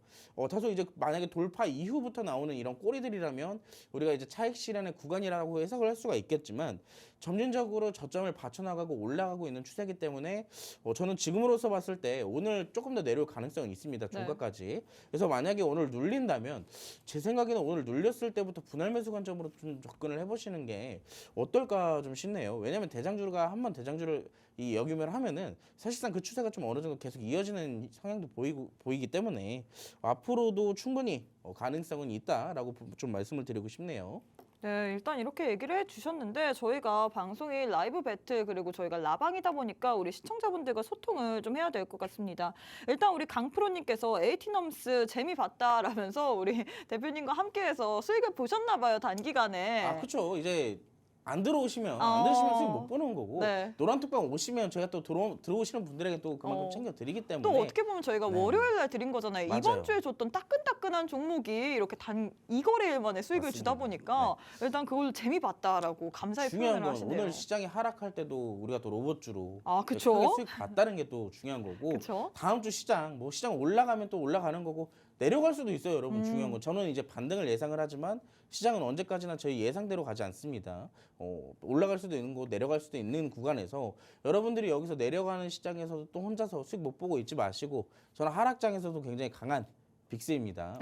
B: 다소 이제 만약에 돌파 이후부터 나오는 이런 꼬리들이라면 우리가 이제 차익 실현의 구간이라고 해석을 할 수가 있겠지만 점진적으로 저점을 받쳐나가고 올라가고 있는 추세이기 때문에 저는 지금으로서 봤을 때 오늘 조금 더 내려올 가능성은 있습니다. 종가까지. 그래서 만약에 오늘 눌린다면 제 생각에는 오늘 눌렸을 때부터 분할 매수 관점으로 좀 접근을 해보시는 게 어떨까 좀 싶네요. 왜냐하면 대장주가 한번 대장주를 이 역유매를 하면은 사실상 그 추세가 좀 어느 정도 계속 이어지는 성향도 보이기 때문에 앞으로도 충분히 가능성은 있다라고 좀 말씀을 드리고 싶네요.
A: 네, 일단 이렇게 얘기를 해주셨는데 저희가 방송이 라이브 배틀 그리고 저희가 라방이다 보니까 우리 시청자분들과 소통을 좀 해야 될 것 같습니다. 일단 우리 강프로님께서 에이티넘스 재미 봤다라면서 우리 대표님과 함께해서 수익을 보셨나 봐요, 단기간에.
B: 그렇죠. 이제 안 들어오시면 수익 못 보는 거고
A: 네.
B: 노란톡방 오시면 제가 또 들어오시는 분들에게 또 그만큼 챙겨드리기 때문에
A: 또 어떻게 보면 저희가
B: 네.
A: 월요일 날 드린 거잖아요.
B: 맞아요.
A: 이번 주에 줬던 따끈따끈한 종목이 이렇게 단 2거래일 만에 수익을
B: 맞습니다.
A: 주다 보니까 일단 그걸 재미 봤다라고 감사의
B: 중요한
A: 표현을
B: 건
A: 하시네요.
B: 오늘 시장이 하락할 때도 우리가 또 로봇주로
A: 그쵸?
B: 크게 수익 봤다는 게 또 중요한 거고
A: 그쵸?
B: 다음 주 시장 시장 올라가면 또 올라가는 거고 내려갈 수도 있어요, 여러분. 중요한 건 저는 이제 반등을 예상을 하지만 시장은 언제까지나 저희 예상대로 가지 않습니다. 올라갈 수도 있는 거 내려갈 수도 있는 구간에서 여러분들이 여기서 내려가는 시장에서도 또 혼자서 수익 못 보고 있지 마시고 저는 하락장에서도 굉장히 강한 빅스입니다.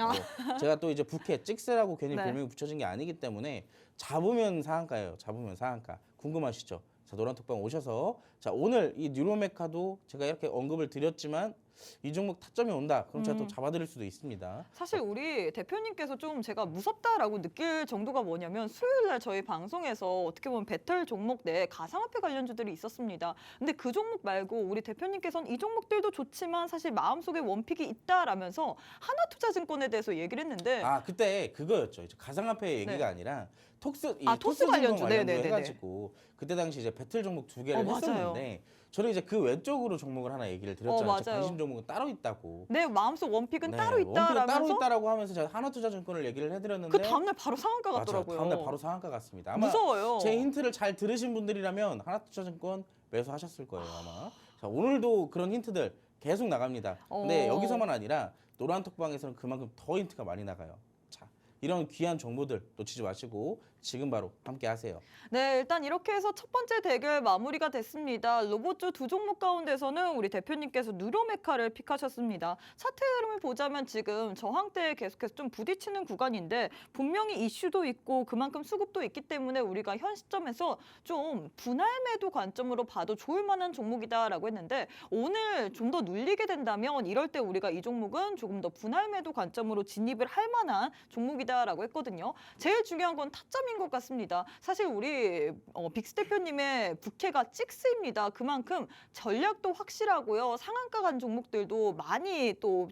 B: 제가 또 이제 부캐 찍스라고 괜히
A: 네.
B: 별명이 붙여진 게 아니기 때문에 잡으면 상한가예요. 잡으면 상한가. 궁금하시죠? 자, 노란톡방 오셔서 자, 오늘 이 뉴로메카도 제가 이렇게 언급을 드렸지만 이 종목 타점이 온다. 그럼 제가 또 잡아드릴 수도 있습니다.
A: 사실 우리 대표님께서 좀 제가 무섭다라고 느낄 정도가 뭐냐면 수요일 날 저희 방송에서 어떻게 보면 배틀 종목 내 가상화폐 관련주들이 있었습니다. 근데 그 종목 말고 우리 대표님께서는 이 종목들도 좋지만 사실 마음속에 원픽이 있다라면서 하나투자증권에 대해서 얘기를 했는데
B: 그때 그거였죠. 이제 가상화폐 얘기가
A: 네.
B: 아니라 토스
A: 토스 관련주.
B: 관련주
A: 네네네네.
B: 해가지고 그때 당시 이제 배틀 종목 두 개를
A: 맞아요.
B: 했었는데 저는 이제 그 외적으로 종목을 하나 얘기를 드렸잖아요.
A: 맞아요.
B: 관심 종목은 따로 있다고.
A: 내 마음속 원픽은
B: 네,
A: 따로
B: 원픽은 따로
A: 있다라면서
B: 있다라고 하면서 제가 하나투자증권을 얘기를 해드렸는데
A: 그 다음날 바로 상한가
B: 맞아요.
A: 같더라고요.
B: 다음날 바로 상한가 같습니다. 아마
A: 무서워요.
B: 제 힌트를 잘 들으신 분들이라면 하나투자증권 매수하셨을 거예요 아마. 자, 오늘도 그런 힌트들 계속 나갑니다. 근데 여기서만 아니라 노란톡방에서는 그만큼 더 힌트가 많이 나가요. 자, 이런 귀한 정보들 놓치지 마시고 지금 바로 함께 하세요.
A: 네, 일단 이렇게 해서 첫 번째 대결 마무리가 됐습니다. 로봇주 두 종목 가운데서는 우리 대표님께서 누로메카를 픽하셨습니다. 차트 흐름을 보자면 지금 저항대에 계속해서 좀 부딪히는 구간인데 분명히 이슈도 있고 그만큼 수급도 있기 때문에 우리가 현 시점에서 좀 분할 매도 관점으로 봐도 좋을 만한 종목이다라고 했는데 오늘 좀 더 눌리게 된다면 이럴 때 우리가 이 종목은 조금 더 분할 매도 관점으로 진입을 할 만한 종목이다라고 했거든요. 제일 중요한 건 타점인 것 같습니다. 사실 우리 빅스 대표님의 부캐가 찍스입니다. 그만큼 전략도 확실하고요. 상한가 간 종목들도 많이 또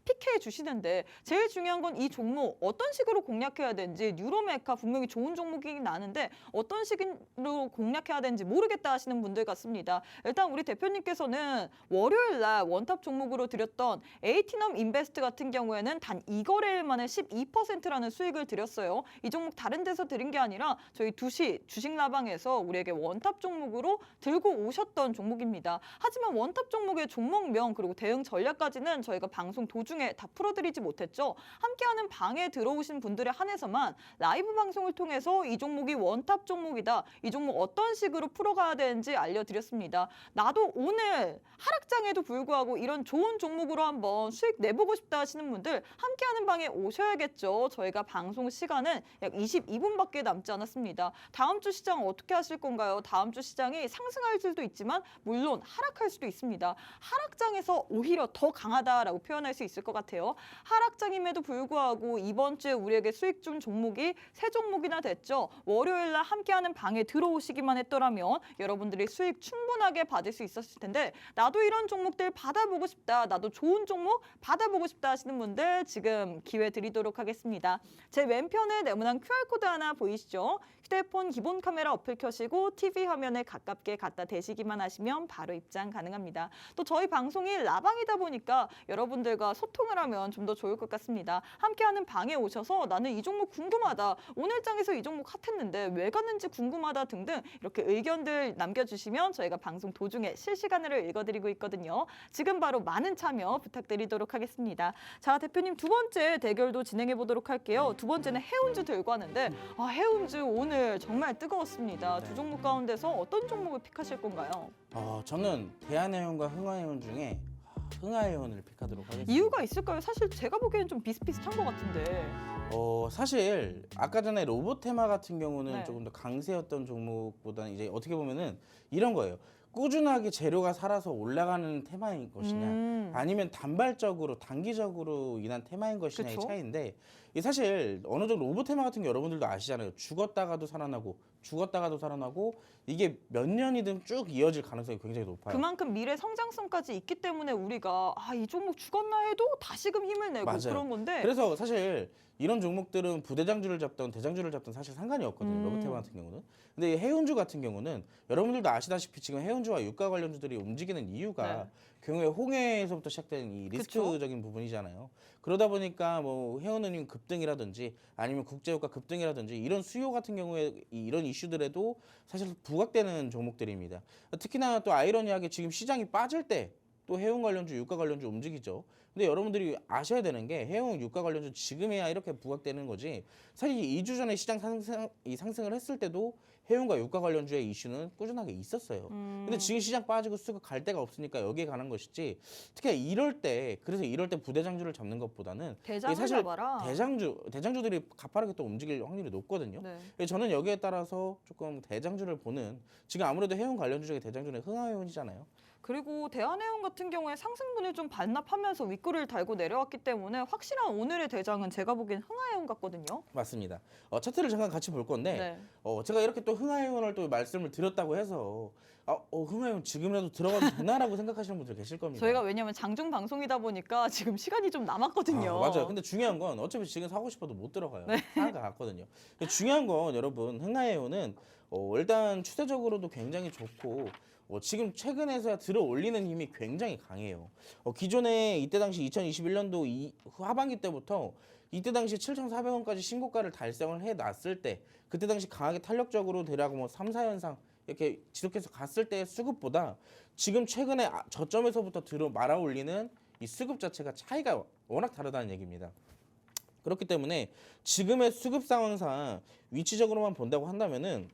A: 픽해 주시는데 제일 중요한 건 이 종목 어떤 식으로 공략해야 되는지 뉴로메카 분명히 좋은 종목이긴 나는데 어떤 식으로 공략해야 되는지 모르겠다 하시는 분들 같습니다. 일단 우리 대표님께서는 월요일 날 원탑 종목으로 드렸던 에이티넘 인베스트 같은 경우에는 단 2거래일 만에 12%라는 수익을 드렸어요. 이 종목 다른 데서 드린 게 아니라 저희 2시 주식 라방에서 우리에게 원탑 종목으로 들고 오셨던 종목입니다. 하지만 원탑 종목의 종목명 그리고 대응 전략까지는 저희가 방송 도중에 다 풀어드리지 못했죠. 함께하는 방에 들어오신 분들에 한해서만 라이브 방송을 통해서 이 종목이 원탑 종목이다. 이 종목 어떤 식으로 풀어가야 되는지 알려드렸습니다. 나도 오늘 하락장에도 불구하고 이런 좋은 종목으로 한번 수익 내보고 싶다 하시는 분들 함께하는 방에 오셔야겠죠. 저희가 방송 시간은 약 22분밖에 남지 않았습니다. 다음 주 시장 어떻게 하실 건가요? 다음 주 시장이 상승할 수도 있지만 물론 하락할 수도 있습니다. 하락장에서 오히려 더 강하다라고 표현할 수 있을 것 같아요. 하락장임에도 불구하고 이번 주에 우리에게 수익 준 종목이 3종목이나 됐죠. 월요일 날 함께하는 방에 들어오시기만 했더라면 여러분들이 수익 충분하게 받을 수 있었을 텐데 나도 이런 종목들 받아보고 싶다. 나도 좋은 종목 받아보고 싶다 하시는 분들 지금 기회 드리도록 하겠습니다. 제 왼편에 네모난 QR코드 하나 보이시죠? 휴대폰 기본 카메라 어플 켜시고 TV 화면에 가깝게 갖다 대시기만 하시면 바로 입장 가능합니다. 또 저희 방송이 라방이다 보니까 여러분들과 소통을 하면 좀 더 좋을 것 같습니다. 함께하는 방에 오셔서 나는 이 종목 궁금하다. 오늘 장에서 이 종목 핫했는데 왜 갔는지 궁금하다 등등 이렇게 의견들 남겨주시면 저희가 방송 도중에 실시간으로 읽어드리고 있거든요. 지금 바로 많은 참여 부탁드리도록 하겠습니다. 자, 대표님 두 번째 대결도 진행해 보도록 할게요. 두 번째는 해운주 들고 왔는데 해운주 오늘 정말 뜨거웠습니다. 두 종목 가운데서 어떤 종목을 픽하실 건가요?
B: 저는 대한해운과 흥하해운 중에 흥하해운을 픽하도록 하겠습니다.
A: 이유가 있을까요? 사실 제가 보기에는 좀 비슷비슷한 것 같은데.
B: 사실 아까 전에 로보테마 같은 경우는
A: 네.
B: 조금 더 강세였던 종목보다는 이제 어떻게 보면은 이런 거예요. 꾸준하게 재료가 살아서 올라가는 테마인 것이냐 아니면 단발적으로 단기적으로 인한 테마인 것이냐의
A: 그쵸?
B: 차이인데 이 사실 어느 정도 로보테마 같은 게 여러분들도 아시잖아요. 죽었다가도 살아나고 이게 몇 년이든 쭉 이어질 가능성이 굉장히 높아요.
A: 그만큼 미래 성장성까지 있기 때문에 우리가 이 종목 죽었나 해도 다시금 힘을 내고
B: 맞아요.
A: 그런 건데.
B: 그래서 사실 이런 종목들은 부대장주를 잡던 대장주를 잡던 사실 상관이 없거든요. 로보테마 같은 경우는. 근데 이 해운주 같은 경우는 여러분들도 아시다시피 지금 해운주와 유가 관련주들이 움직이는 이유가 경우에 홍해에서부터 시작된 이 리스크적인 부분이잖아요. 그러다 보니까 뭐 해운은행 급등이라든지 아니면 국제유가 급등이라든지 이런 수요 같은 경우에 이런 이슈들에도 사실 부각되는 종목들입니다. 특히나 또 아이러니하게 지금 시장이 빠질 때 또 해운 관련주, 유가 관련주 움직이죠. 근데 여러분들이 아셔야 되는 게 해운 유가 관련주 지금이야 이렇게 부각되는 거지. 사실 2주 전에 시장 상승을 했을 때도 해운과 유가 관련주의 이슈는 꾸준하게 있었어요. 근데 지금 시장 빠지고 수급 갈 데가 없으니까 여기에 가는 것이지. 특히 이럴 때 부대장주를 잡는 것보다는
A: 대장을
B: 사실
A: 잡아라.
B: 대장주들이 가파르게 또 움직일 확률이 높거든요.
A: 네.
B: 저는 여기에 따라서 조금 대장주를 보는 지금 아무래도 해운 관련주 중에 대장주는 흥하해운이잖아요.
A: 그리고 대한해운 같은 경우에 상승분을 좀 반납하면서 윗골을 달고 내려왔기 때문에 확실한 오늘의 대장은 제가 보기엔 흥하해운 같거든요.
B: 맞습니다. 차트를 잠깐 같이 볼 건데 제가 이렇게 또 흥하해운을 또 말씀을 드렸다고 해서 흥하해운 지금이라도 들어가도 되나라고 생각하시는 분들 계실 겁니다.
A: 저희가 왜냐면 장중 방송이다 보니까 지금 시간이 좀 남았거든요.
B: 맞아요. 근데 중요한 건 어차피 지금 사고 싶어도 못 들어가요. 상한가 같거든요. 근데 중요한 건 여러분 흥하해운은 일단 추세적으로도 굉장히 좋고 지금 최근에서야 들어 올리는 힘이 굉장히 강해요. 기존에 이때 당시 2021년도 하반기 때부터 이때 당시 7,400원까지 신고가를 달성을 해놨을 때 그때 당시 강하게 탄력적으로 대략 뭐 3, 4연상 이렇게 지속해서 갔을 때의 수급보다 지금 최근에 저점에서부터 말아 올리는 이 수급 자체가 차이가 워낙 다르다는 얘기입니다. 그렇기 때문에 지금의 수급 상황상 위치적으로만 본다고 한다면은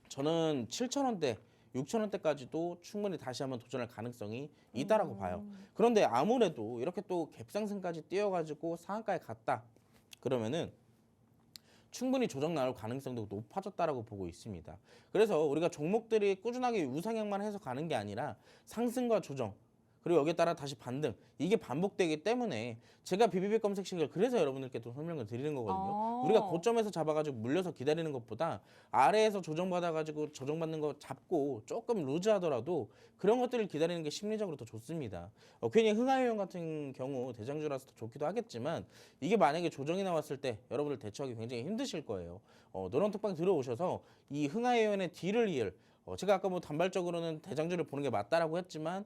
B: 저는 7,000원대 6,000원대까지도 충분히 다시 한번 도전할 가능성이 있다라고 봐요. 그런데 아무래도 이렇게 또 갭상승까지 뛰어가지고 상한가에 갔다 그러면은 충분히 조정 나올 가능성도 높아졌다라고 보고 있습니다. 그래서 우리가 종목들이 꾸준하게 우상향만 해서 가는 게 아니라 상승과 조정 그리고 여기에 따라 다시 반등 이게 반복되기 때문에 제가 비비빅 검색식을 그래서 여러분들께 또 설명을 드리는 거거든요. 우리가 고점에서 잡아가지고 물려서 기다리는 것보다 아래에서 조정받아가지고 조정받는 거 잡고 조금 루즈하더라도 그런 것들을 기다리는 게 심리적으로 더 좋습니다. 괜히 흥하해운 같은 경우 대장주라서 더 좋기도 하겠지만 이게 만약에 조정이 나왔을 때 여러분들 대처하기 굉장히 힘드실 거예요. 노란톡방 들어오셔서 이 흥하해운의 뒤를 이을 제가 아까 뭐 단발적으로는 대장주를 보는 게 맞다라고 했지만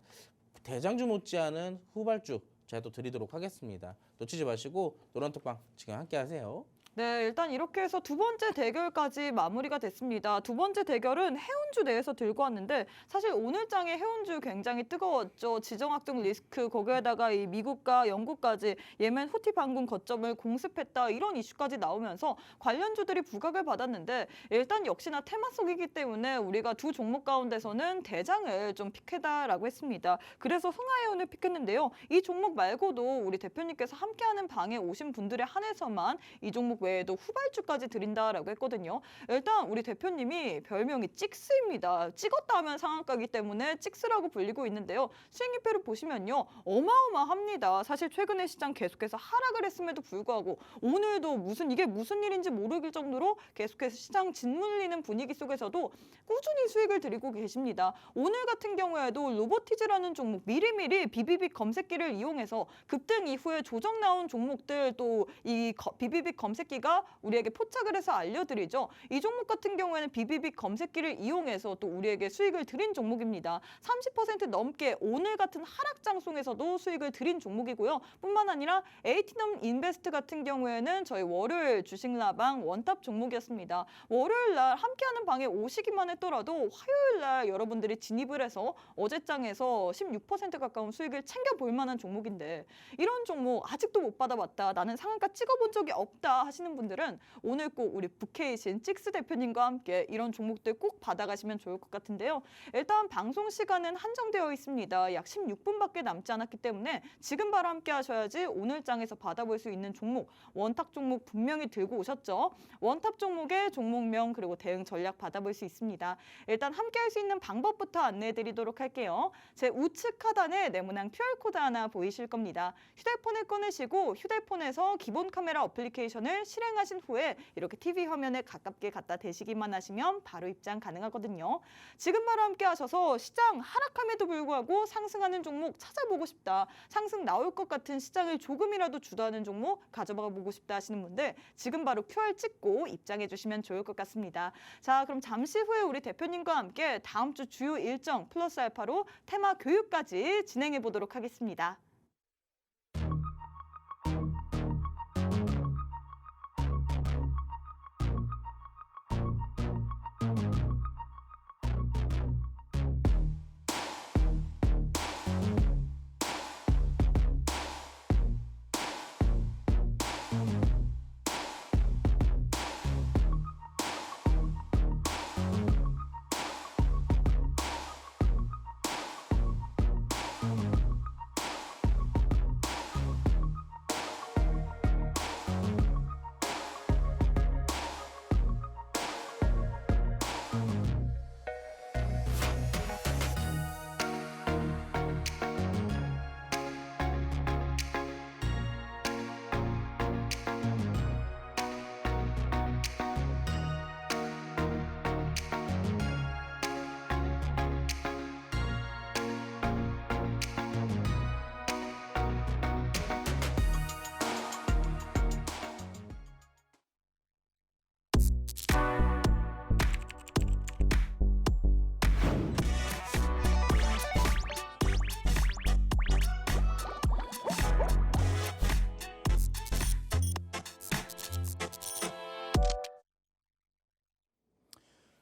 B: 대장주 못지않은 후발주 제가 또 드리도록 하겠습니다. 놓치지 마시고 노란톡방 지금 함께 하세요.
A: 네, 일단 이렇게 해서 두 번째 대결까지 마무리가 됐습니다. 두 번째 대결은 해운주 내에서 들고 왔는데 사실 오늘 장에 해운주 굉장히 뜨거웠죠. 지정학종 리스크 거기에다가 이 미국과 영국까지 예멘 후티 반군 거점을 공습했다 이런 이슈까지 나오면서 관련주들이 부각을 받았는데 일단 역시나 테마 속이기 때문에 우리가 두 종목 가운데서는 대장을 좀 픽해다라고 했습니다. 그래서 흥하해운을 픽했는데요. 이 종목 말고도 우리 대표님께서 함께하는 방에 오신 분들에 한해서만 이 종목 외에도 후발주까지 드린다라고 했거든요. 일단 우리 대표님이 별명이 찍스입니다. 찍었다 하면 상한가기 때문에 찍스라고 불리고 있는데요. 수익률표를 보시면요. 어마어마합니다. 사실 최근에 시장 계속해서 하락을 했음에도 불구하고 오늘도 이게 무슨 일인지 모르길 정도로 계속해서 시장 짓물리는 분위기 속에서도 꾸준히 수익을 드리고 계십니다. 오늘 같은 경우에도 로보티즈라는 종목 미리미리 비비빅 검색기를 이용해서 급등 이후에 조정 나온 종목들 또 이 비비빅 검색기 검색기가 우리에게 포착을 해서 알려드리죠. 이 종목 같은 경우에는 비비빅 검색기를 이용해서 또 우리에게 수익을 드린 종목입니다. 30% 넘게 오늘 같은 하락 장송에서도 수익을 드린 종목이고요. 뿐만 아니라 에이티넘 인베스트 같은 경우에는 저희 월요일 주식라방 원탑 종목이었습니다. 월요일 날 함께하는 방에 오시기만 했더라도 화요일 날 여러분들이 진입을 해서 어제장에서 16% 가까운 수익을 챙겨볼 만한 종목인데 이런 종목 아직도 못 받아봤다. 나는 상한가 찍어본 적이 없다 하시는 분들은 오늘 꼭 우리 부케이신 찍스 대표님과 함께 이런 종목들 꼭 받아가시면 좋을 것 같은데요. 일단 방송 시간은 한정되어 있습니다. 약 16분밖에 남지 않았기 때문에 지금 바로 함께 하셔야지 오늘 장에서 받아볼 수 있는 종목, 원탑 종목 분명히 들고 오셨죠. 원탑 종목의 종목명 그리고 대응 전략 받아볼 수 있습니다. 일단 함께 할 수 있는 방법부터 안내해 드리도록 할게요. 제 우측 하단에 네모난 QR코드 하나 보이실 겁니다. 휴대폰을 꺼내시고 휴대폰에서 기본 카메라 어플리케이션을 실행하신 후에 이렇게 TV 화면에 가깝게 갖다 대시기만 하시면 바로 입장 가능하거든요. 지금 바로 함께 하셔서 시장 하락함에도 불구하고 상승하는 종목 찾아보고 싶다. 상승 나올 것 같은 시장을 조금이라도 주도하는 종목 가져가 보고 싶다 하시는 분들 지금 바로 QR 찍고 입장해 주시면 좋을 것 같습니다. 자, 그럼 잠시 후에 우리 대표님과 함께 다음 주 주요 일정 플러스 알파로 테마 교육까지 진행해 보도록 하겠습니다.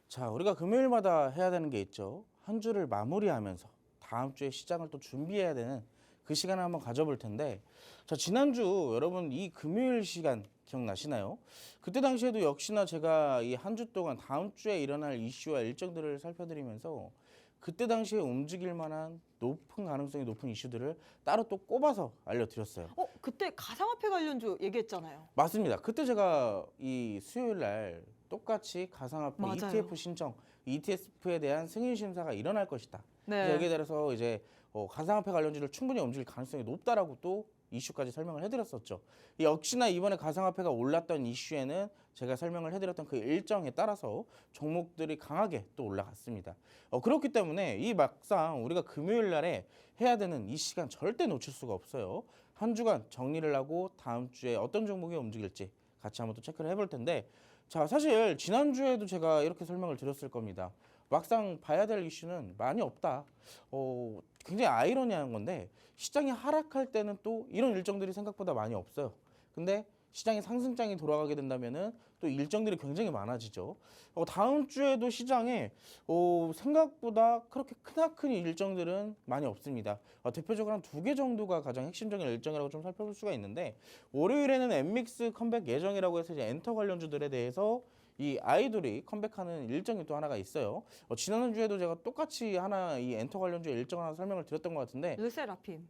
B: 자, 우리가 금요일마다 해야 되는 게 있죠. 한 주를 마무리하면서 다음 주에 시장을 또 준비해야 되는 그 시간을 한번 가져볼 텐데, 자, 지난주 여러분 이 금요일 시간 기억나시나요? 그때 당시에도 역시나 제가 이 한 주 동안 다음 주에 일어날 이슈와 일정들을 살펴드리면서 그때 당시에 움직일 만한 높은 가능성이 높은 이슈들을 따로 또 꼽아서 알려드렸어요.
A: 그때 가상화폐 관련주 얘기했잖아요.
B: 맞습니다. 그때 제가 이 수요일 날 똑같이 가상화폐
A: 맞아요.
B: ETF 신청, ETF에 대한 승인 심사가 일어날 것이다.
A: 네.
B: 여기에 따라서 이제 가상화폐 관련주를 충분히 움직일 가능성이 높다라고 또 이슈까지 설명을 해드렸었죠. 역시나 이번에 가상화폐가 올랐던 이슈에는 제가 설명을 해드렸던 그 일정에 따라서 종목들이 강하게 또 올라갔습니다. 그렇기 때문에 이 막상 우리가 금요일 날에 해야 되는 이 시간 절대 놓칠 수가 없어요. 한 주간 정리를 하고 다음 주에 어떤 종목이 움직일지 같이 한번 또 체크를 해볼 텐데, 자, 사실 지난주에도 제가 이렇게 설명을 드렸을 겁니다. 막상 봐야 될 이슈는 많이 없다. 굉장히 아이러니한 건데 시장이 하락할 때는 또 이런 일정들이 생각보다 많이 없어요. 근데 시장이 상승장이 돌아가게 된다면은 또 일정들이 굉장히 많아지죠. 다음 주에도 시장에 생각보다 그렇게 크나큰 일정들은 많이 없습니다. 대표적으로 한 2개 정도가 가장 핵심적인 일정이라고 좀 살펴볼 수가 있는데, 월요일에는 엠믹스 컴백 예정이라고 해서 이제 엔터 관련주들에 대해서 이 아이돌이 컴백하는 일정이 또 하나가 있어요. 지난주에도 제가 똑같이 하나 이 엔터 관련주 일정 하나 설명을 드렸던 것 같은데,
A: 르세라핌.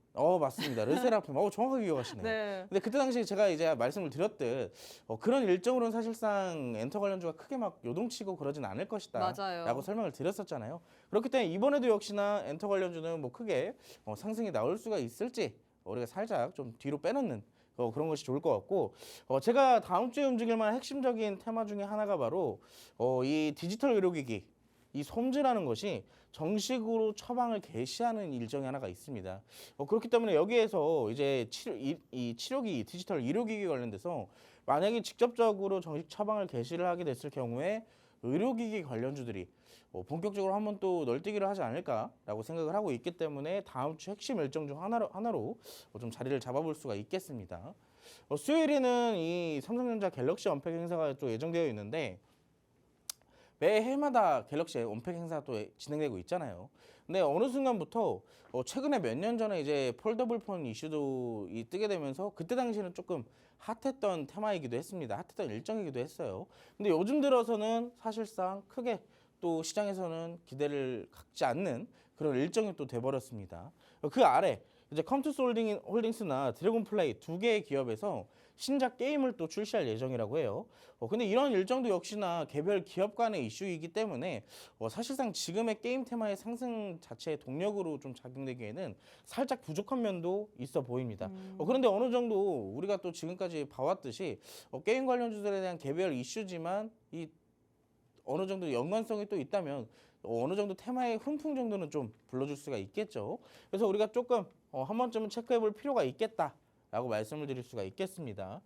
B: 맞습니다. 르세라핌. 정확하게 기억하시네요.
A: 네.
B: 근데 그때 당시에 제가 이제 말씀을 드렸듯 그런 일정으로는 사실상 엔터 관련주가 크게 막 요동치고 그러진 않을 것이다.
A: 맞아요.
B: 라고 설명을 드렸었잖아요. 그렇기 때문에 이번에도 역시나 엔터 관련주는 뭐 크게 상승이 나올 수가 있을지 우리가 살짝 좀 뒤로 빼놓는 그런 것이 좋을 것 같고, 제가 다음 주에 움직일 만한 핵심적인 테마 중에 하나가 바로 이 디지털 의료기기, 이 솜즈라는 것이 정식으로 처방을 개시하는 일정이 하나가 있습니다. 그렇기 때문에 여기에서 이제 이 치료기, 디지털 의료기기 관련돼서 만약에 직접적으로 정식 처방을 개시를 하게 됐을 경우에 의료기기 관련주들이 본격적으로 한번 또 널뛰기를 하지 않을까라고 생각을 하고 있기 때문에 다음 주 핵심 일정 중 하나로 좀 자리를 잡아볼 수가 있겠습니다. 수요일에는 이 삼성전자 갤럭시 언팩 행사가 또 예정되어 있는데 매 해마다 갤럭시 언팩 행사 또 진행되고 있잖아요. 근데 어느 순간부터 최근에 몇 년 전에 이제 폴더블 폰 이슈도 뜨게 되면서 그때 당시에는 조금 핫했던 테마이기도 했습니다. 핫했던 일정이기도 했어요. 근데 요즘 들어서는 사실상 크게 또 시장에서는 기대를 갖지 않는 그런 일정이 또 돼버렸습니다. 그 아래 이제 컴투스 홀딩스나 드래곤플레이 두 개의 기업에서 신작 게임을 또 출시할 예정이라고 해요. 근데 이런 일정도 역시나 개별 기업 간의 이슈이기 때문에 사실상 지금의 게임 테마의 상승 자체의 동력으로 좀 작용되기에는 살짝 부족한 면도 있어 보입니다. 그런데 어느 정도 우리가 또 지금까지 봐왔듯이 게임 관련주들에 대한 개별 이슈지만 이 어느 정도 연관성이 또 있다면 어느 정도 테마의 훈풍 정도는 좀 불러줄 수가 있겠죠. 그래서 우리가 조금 한 번쯤은 체크해볼 필요가 있겠다라고 말씀을 드릴 수가 있겠습니다.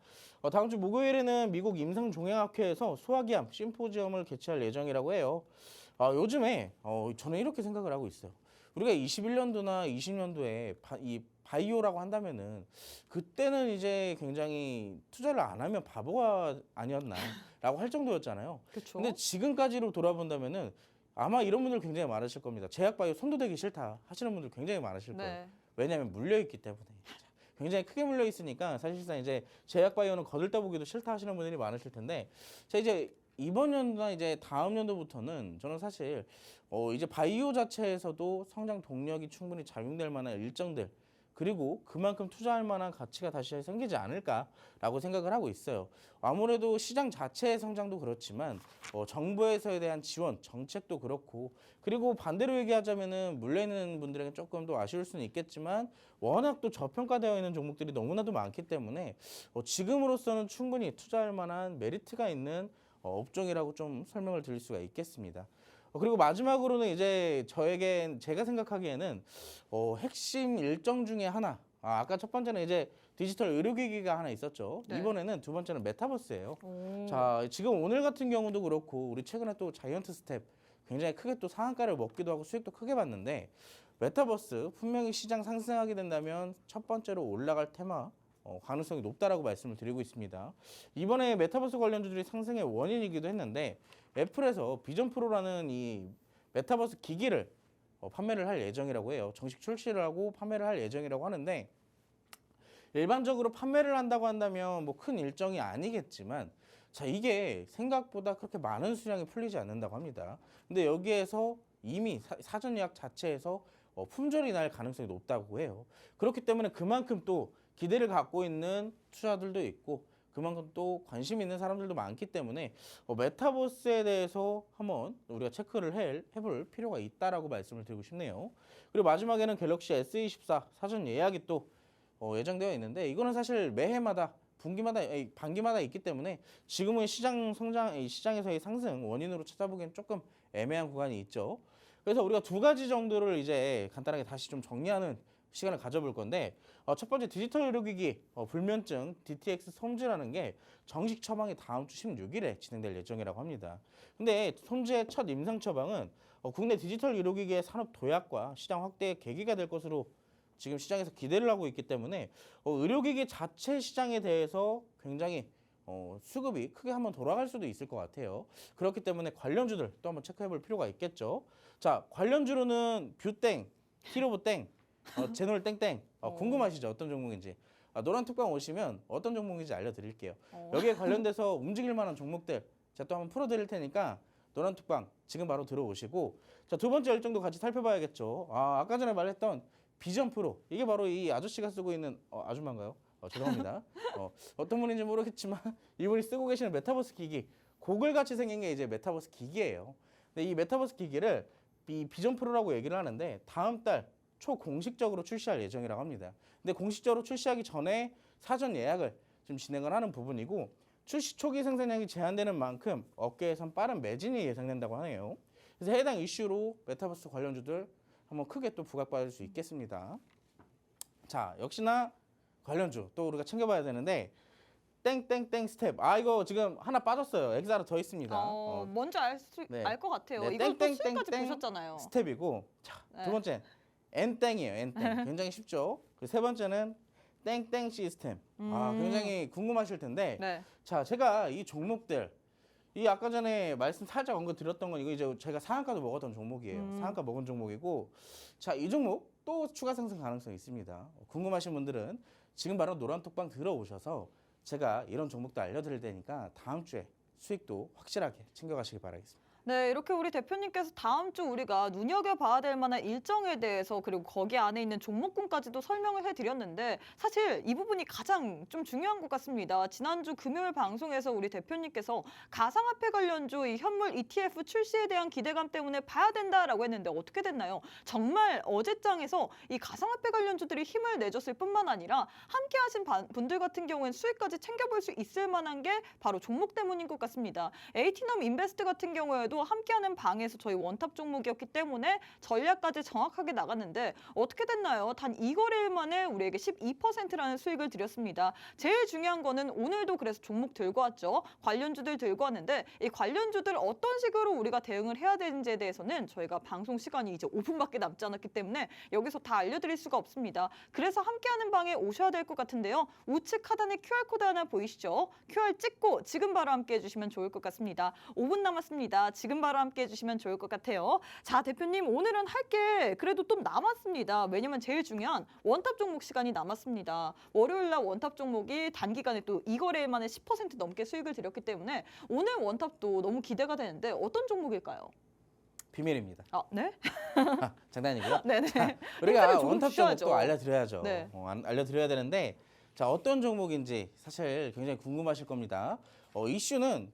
B: 다음 주 목요일에는 미국 임상종양학회에서 소화기암 심포지엄을 개최할 예정이라고 해요. 요즘에 저는 이렇게 생각을 하고 있어요. 우리가 21년도나 20년도에 이 바이오라고 한다면은 그때는 이제 굉장히 투자를 안 하면 바보가 아니었나라고 할 정도였잖아요.
A: 그렇죠.
B: 근데 지금까지로 돌아본다면은 아마 이런 분들 굉장히 많으실 겁니다. 제약바이오 손도 대기 싫다 하시는 분들 굉장히 많으실 거예요.
A: 네.
B: 왜냐하면 물려있기 때문에. 굉장히 크게 물려 있으니까 사실상 이제 제약바이오는 거들떠보기도 싫다 하시는 분들이 많으실 텐데, 자 이제 이번 연도나 이제 다음 연도부터는 저는 사실 이제 바이오 자체에서도 성장 동력이 충분히 작용될 만한 일정들, 그리고 그만큼 투자할 만한 가치가 다시 생기지 않을까라고 생각을 하고 있어요. 아무래도 시장 자체의 성장도 그렇지만 정부에서에 대한 지원, 정책도 그렇고, 그리고 반대로 얘기하자면은 물려있는 분들에게 조금 더 아쉬울 수는 있겠지만 워낙 또 저평가되어 있는 종목들이 너무나도 많기 때문에 지금으로서는 충분히 투자할 만한 메리트가 있는 업종이라고 좀 설명을 드릴 수가 있겠습니다. 그리고 마지막으로는 이제 제가 생각하기에는 핵심 일정 중에 하나, 아까 첫 번째는 이제 디지털 의료기기가 하나 있었죠.
A: 네.
B: 이번에는 두 번째는 메타버스예요.
A: 오.
B: 자, 지금 오늘 같은 경우도 그렇고 우리 최근에 또 자이언트 스텝 굉장히 크게 또 상한가를 먹기도 하고 수익도 크게 봤는데, 메타버스 분명히 시장 상승하게 된다면 첫 번째로 올라갈 테마 가능성이 높다라고 말씀을 드리고 있습니다. 이번에 메타버스 관련주들이 상승의 원인이기도 했는데, 애플에서 비전 프로라는 이 메타버스 기기를 판매를 할 예정이라고 해요. 정식 출시를 하고 판매를 할 예정이라고 하는데, 일반적으로 판매를 한다고 한다면 뭐 큰 일정이 아니겠지만, 자 이게 생각보다 그렇게 많은 수량이 풀리지 않는다고 합니다. 근데 여기에서 이미 사전 예약 자체에서 품절이 날 가능성이 높다고 해요. 그렇기 때문에 그만큼 또 기대를 갖고 있는 투자들도 있고, 그만큼 또 관심 있는 사람들도 많기 때문에 메타버스에 대해서 한번 우리가 체크를 해볼 필요가 있다라고 말씀을 드리고 싶네요. 그리고 마지막에는 갤럭시 S24 사전 예약이 또 예정되어 있는데, 이거는 사실 매해마다 반기마다 있기 때문에 지금의 시장에서의 상승 원인으로 찾아보기엔 조금 애매한 구간이 있죠. 그래서 우리가 두 가지 정도를 이제 간단하게 다시 좀 정리하는 시간을 가져볼 건데, 첫 번째 디지털 의료기기 불면증 DTX 솜지라는 게 정식 처방이 다음 주 16일에 진행될 예정이라고 합니다. 근데 솜지의 첫 임상 처방은 국내 디지털 의료기기의 산업 도약과 시장 확대의 계기가 될 것으로 지금 시장에서 기대를 하고 있기 때문에 의료기기 자체 시장에 대해서 굉장히 수급이 크게 한번 돌아갈 수도 있을 것 같아요. 그렇기 때문에 관련주들 또 한번 체크해볼 필요가 있겠죠. 자, 관련주로는 뷰땡, 히로브땡, 제놀 땡땡 궁금하시죠? 어떤 종목인지. 노란 톡방 오시면 어떤 종목인지 알려드릴게요. 여기에 관련돼서 움직일 만한 종목들 제가 또 한번 풀어드릴 테니까 노란 톡방 지금 바로 들어오시고, 자, 두 번째 일정도 같이 살펴봐야겠죠. 아까 전에 말했던 비전 프로, 이게 바로 이 아저씨가 쓰고 있는 아줌마인가요? 죄송합니다. 어떤 분인지 모르겠지만 이분이 쓰고 계시는 메타버스 기기, 고글같이 생긴 게 이제 메타버스 기기예요. 근데 이 메타버스 기기를 이 비전 프로라고 얘기를 하는데 다음 달 초공식적으로 출시할 예정이라고 합니다. 근데 공식적으로 출시하기 전에 사전 예약을 좀 진행을 하는 부분이고, 출시 초기 생산량이 제한되는 만큼 업계에선 빠른 매진이 예상된다고 하네요. 그래서 해당 이슈로 메타버스 관련주들 한번 크게 또 부각받을 수 있겠습니다. 자, 역시나 관련주 또 우리가 챙겨봐야 되는데, 땡땡땡 스텝. 아 이거 지금 하나 빠졌어요. 엑스 하나 더 있습니다.
A: 뭔지
B: 네.
A: 알 것 같아요.
B: 네,
A: 이걸 또
B: 땡땡땡땡
A: 수익까지 보셨잖아요.
B: 스텝이고 자,
A: 네.
B: 두 번째 N땡이에요. N땡. 굉장히 쉽죠. 그리고 세 번째는 땡땡 시스템. 굉장히 궁금하실 텐데
A: 네.
B: 자, 제가 이 종목들 이 아까 전에 말씀 살짝 언급 드렸던 건 이거 이제 제가 상한가도 먹었던 종목이에요. 상한가 먹은 종목이고 자, 이 종목 또 추가 상승 가능성이 있습니다. 궁금하신 분들은 지금 바로 노란톡방 들어오셔서 제가 이런 종목도 알려드릴 테니까 다음 주에 수익도 확실하게 챙겨가시기 바라겠습니다.
A: 네, 이렇게 우리 대표님께서 다음 주 우리가 눈여겨봐야 될 만한 일정에 대해서 그리고 거기 안에 있는 종목군까지도 설명을 해드렸는데 사실 이 부분이 가장 좀 중요한 것 같습니다. 지난주 금요일 방송에서 우리 대표님께서 가상화폐 관련주 이 현물 ETF 출시에 대한 기대감 때문에 봐야 된다라고 했는데 어떻게 됐나요? 정말 어제장에서 이 가상화폐 관련주들이 힘을 내줬을 뿐만 아니라 함께 하신 분들 같은 경우에는 수익까지 챙겨볼 수 있을 만한 게 바로 종목 때문인 것 같습니다. 에이티넘 인베스트 같은 경우에도 함께하는 방에서 저희 원탑 종목이었기 때문에 전략까지 정확하게 나갔는데 어떻게 됐나요? 단 2거래일 만에 우리에게 12%라는 수익을 드렸습니다. 제일 중요한 거는 오늘도 그래서 종목 들고 왔죠. 관련주들 들고 왔는데 이 관련주들 어떤 식으로 우리가 대응을 해야 되는지에 대해서는 저희가 방송 시간이 이제 5분밖에 남지 않았기 때문에 여기서 다 알려드릴 수가 없습니다. 그래서 함께하는 방에 오셔야 될 것 같은데요. 우측 하단에 QR코드 하나 보이시죠? QR 찍고 지금 바로 함께 해주시면 좋을 것 같습니다. 5분 남았습니다. 지금 바로 함께 해주시면 좋을 것 같아요. 자, 대표님 오늘은 할 게 그래도 좀 남았습니다. 왜냐면 제일 중요한 원탑 종목 시간이 남았습니다. 월요일 날 원탑 종목이 단기간에 또 2거래일 만에 10% 넘게 수익을 드렸기 때문에 오늘 원탑도 너무 기대가 되는데 어떤 종목일까요?
B: 비밀입니다.
A: 아, 네?
B: 장난이고요.
A: 네네.
B: 우리가
A: 힌트를 조금
B: 원탑
A: 주셔야죠.
B: 종목도 알려드려야죠.
A: 네.
B: 알려드려야 되는데 자 어떤 종목인지 사실 굉장히 궁금하실 겁니다. 이슈는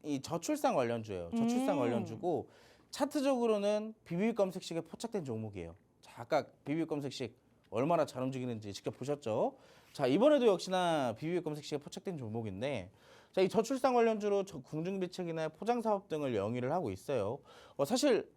B: 이 저출산 관련주예요. 저출산 관련주고 차트적으로는 비비비 검색식에 포착된 종목이에요. 자, 아까 비비비 검색식 얼마나 잘 움직이는지 직접 보셨죠? 자, 이번에도 역시나 비비비 검색식에 포착된 종목인데 자, 이 저출산 관련주로 궁중비책이나 포장사업 등을 영위를 하고 있어요. 사실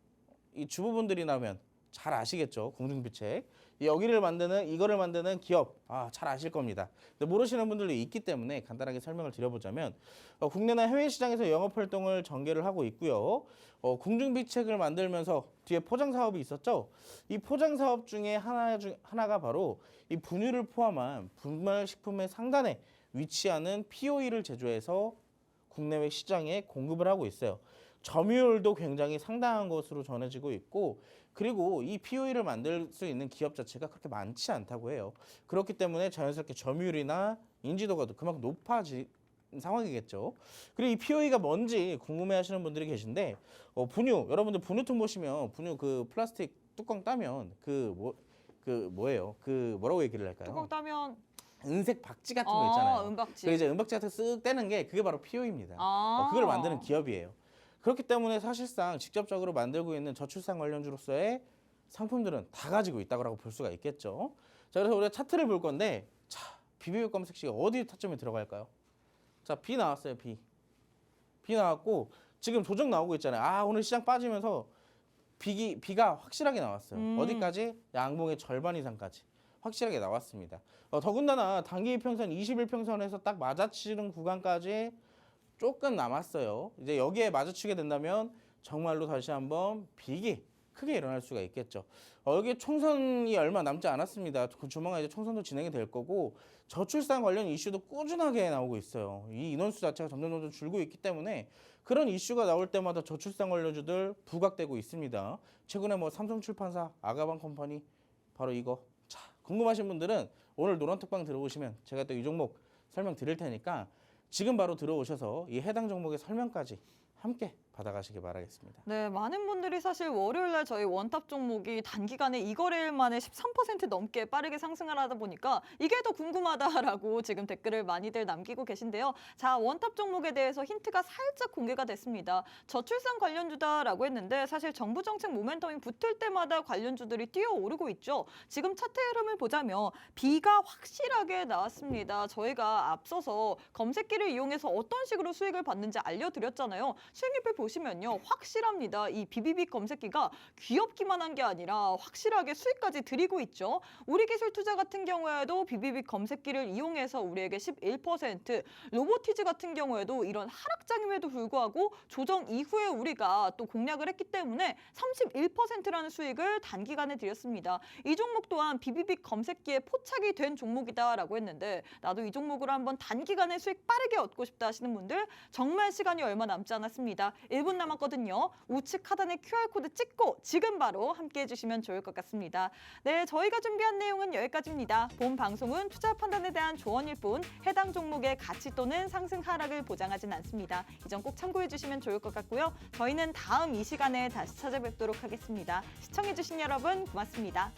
B: 이 주부분들이라면 잘 아시겠죠? 궁중비책. 이거를 만드는 기업 잘 아실 겁니다. 근데 모르시는 분들도 있기 때문에 간단하게 설명을 드려보자면 국내나 해외 시장에서 영업 활동을 전개를 하고 있고요. 궁중비책을 만들면서 뒤에 포장 사업이 있었죠. 이 포장 사업 중에 하나가 바로 이 분유를 포함한 분말식품의 상단에 위치하는 POE를 제조해서 국내외 시장에 공급을 하고 있어요. 점유율도 굉장히 상당한 것으로 전해지고 있고 그리고 이 POE를 만들 수 있는 기업 자체가 그렇게 많지 않다고 해요. 그렇기 때문에 자연스럽게 점유율이나 인지도가 그만큼 높아진 상황이겠죠. 그리고 이 POE가 뭔지 궁금해하시는 분들이 계신데 분유 여러분들 분유통 보시면 분유 그 플라스틱 뚜껑 따면 뭐예요? 뭐라고 얘기를 할까요?
A: 뚜껑 따면
B: 은색 박지 같은 거 있잖아요.
A: 은박지.
B: 그 이제 은박지 같은 거 쓱 떼는 게 그게 바로 POE입니다. 그걸 만드는 기업이에요. 그렇기 때문에 사실상 직접적으로 만들고 있는 저출산 관련주로서의 상품들은 다 가지고 있다고 볼 수가 있겠죠. 자, 그래서 우리가 차트를 볼 건데 자, 비비비 검색식이 어디 타점에 들어갈까요? 자, B 나왔어요. B 나왔고 지금 조정 나오고 있잖아요. 오늘 시장 빠지면서 B가 확실하게 나왔어요. 어디까지? 양봉의 절반 이상까지 확실하게 나왔습니다. 더군다나 단기 이평선 21평선에서 딱 맞아치는 구간까지 조금 남았어요. 이제 여기에 마주치게 된다면 정말로 다시 한번 비기 크게 일어날 수가 있겠죠. 여기 총선이 얼마 남지 않았습니다. 조만간 이제 총선도 진행이 될 거고 저출산 관련 이슈도 꾸준하게 나오고 있어요. 이 인원수 자체가 점점 줄고 있기 때문에 그런 이슈가 나올 때마다 저출산 관련주들 부각되고 있습니다. 최근에 삼성출판사, 아가방컴퍼니 바로 이거. 자, 궁금하신 분들은 오늘 노란톡방 들어오시면 제가 또 이 종목 설명 드릴 테니까 지금 바로 들어오셔서 이 해당 종목의 설명까지 함께 받아가시기 바라겠습니다.
A: 네, 많은 분들이 사실 월요일 날 저희 원탑 종목이 단기간에 2거래일 만에 13% 넘게 빠르게 상승을 하다 보니까 이게 더 궁금하다라고 지금 댓글을 많이들 남기고 계신데요. 자, 원탑 종목에 대해서 힌트가 살짝 공개가 됐습니다. 저출산 관련주다라고 했는데 사실 정부 정책 모멘텀이 붙을 때마다 관련주들이 뛰어오르고 있죠. 지금 차트 흐름을 보자면 B가 확실하게 나왔습니다. 저희가 앞서서 검색기를 이용해서 어떤 식으로 수익을 받는지 알려드렸잖아요. 수익률을 보시면요. 확실합니다. 이 비비빅 검색기가 귀엽기만 한 게 아니라 확실하게 수익까지 드리고 있죠. 우리기술투자 같은 경우에도 비비빅 검색기를 이용해서 우리에게 11%, 로보티즈 같은 경우에도 이런 하락장임에도 불구하고 조정 이후에 우리가 또 공략을 했기 때문에 31%라는 수익을 단기간에 드렸습니다. 이 종목 또한 비비빅 검색기에 포착이 된 종목이다라고 했는데 나도 이 종목으로 한번 단기간에 수익 빠르게 얻고 싶다 하시는 분들 정말 시간이 얼마 남지 않았습니다. 1분 남았거든요. 우측 하단에 QR코드 찍고 지금 바로 함께해 주시면 좋을 것 같습니다. 네, 저희가 준비한 내용은 여기까지입니다. 본 방송은 투자 판단에 대한 조언일 뿐 해당 종목의 가치 또는 상승 하락을 보장하진 않습니다. 이 점 꼭 참고해 주시면 좋을 것 같고요. 저희는 다음 이 시간에 다시 찾아뵙도록 하겠습니다. 시청해 주신 여러분 고맙습니다.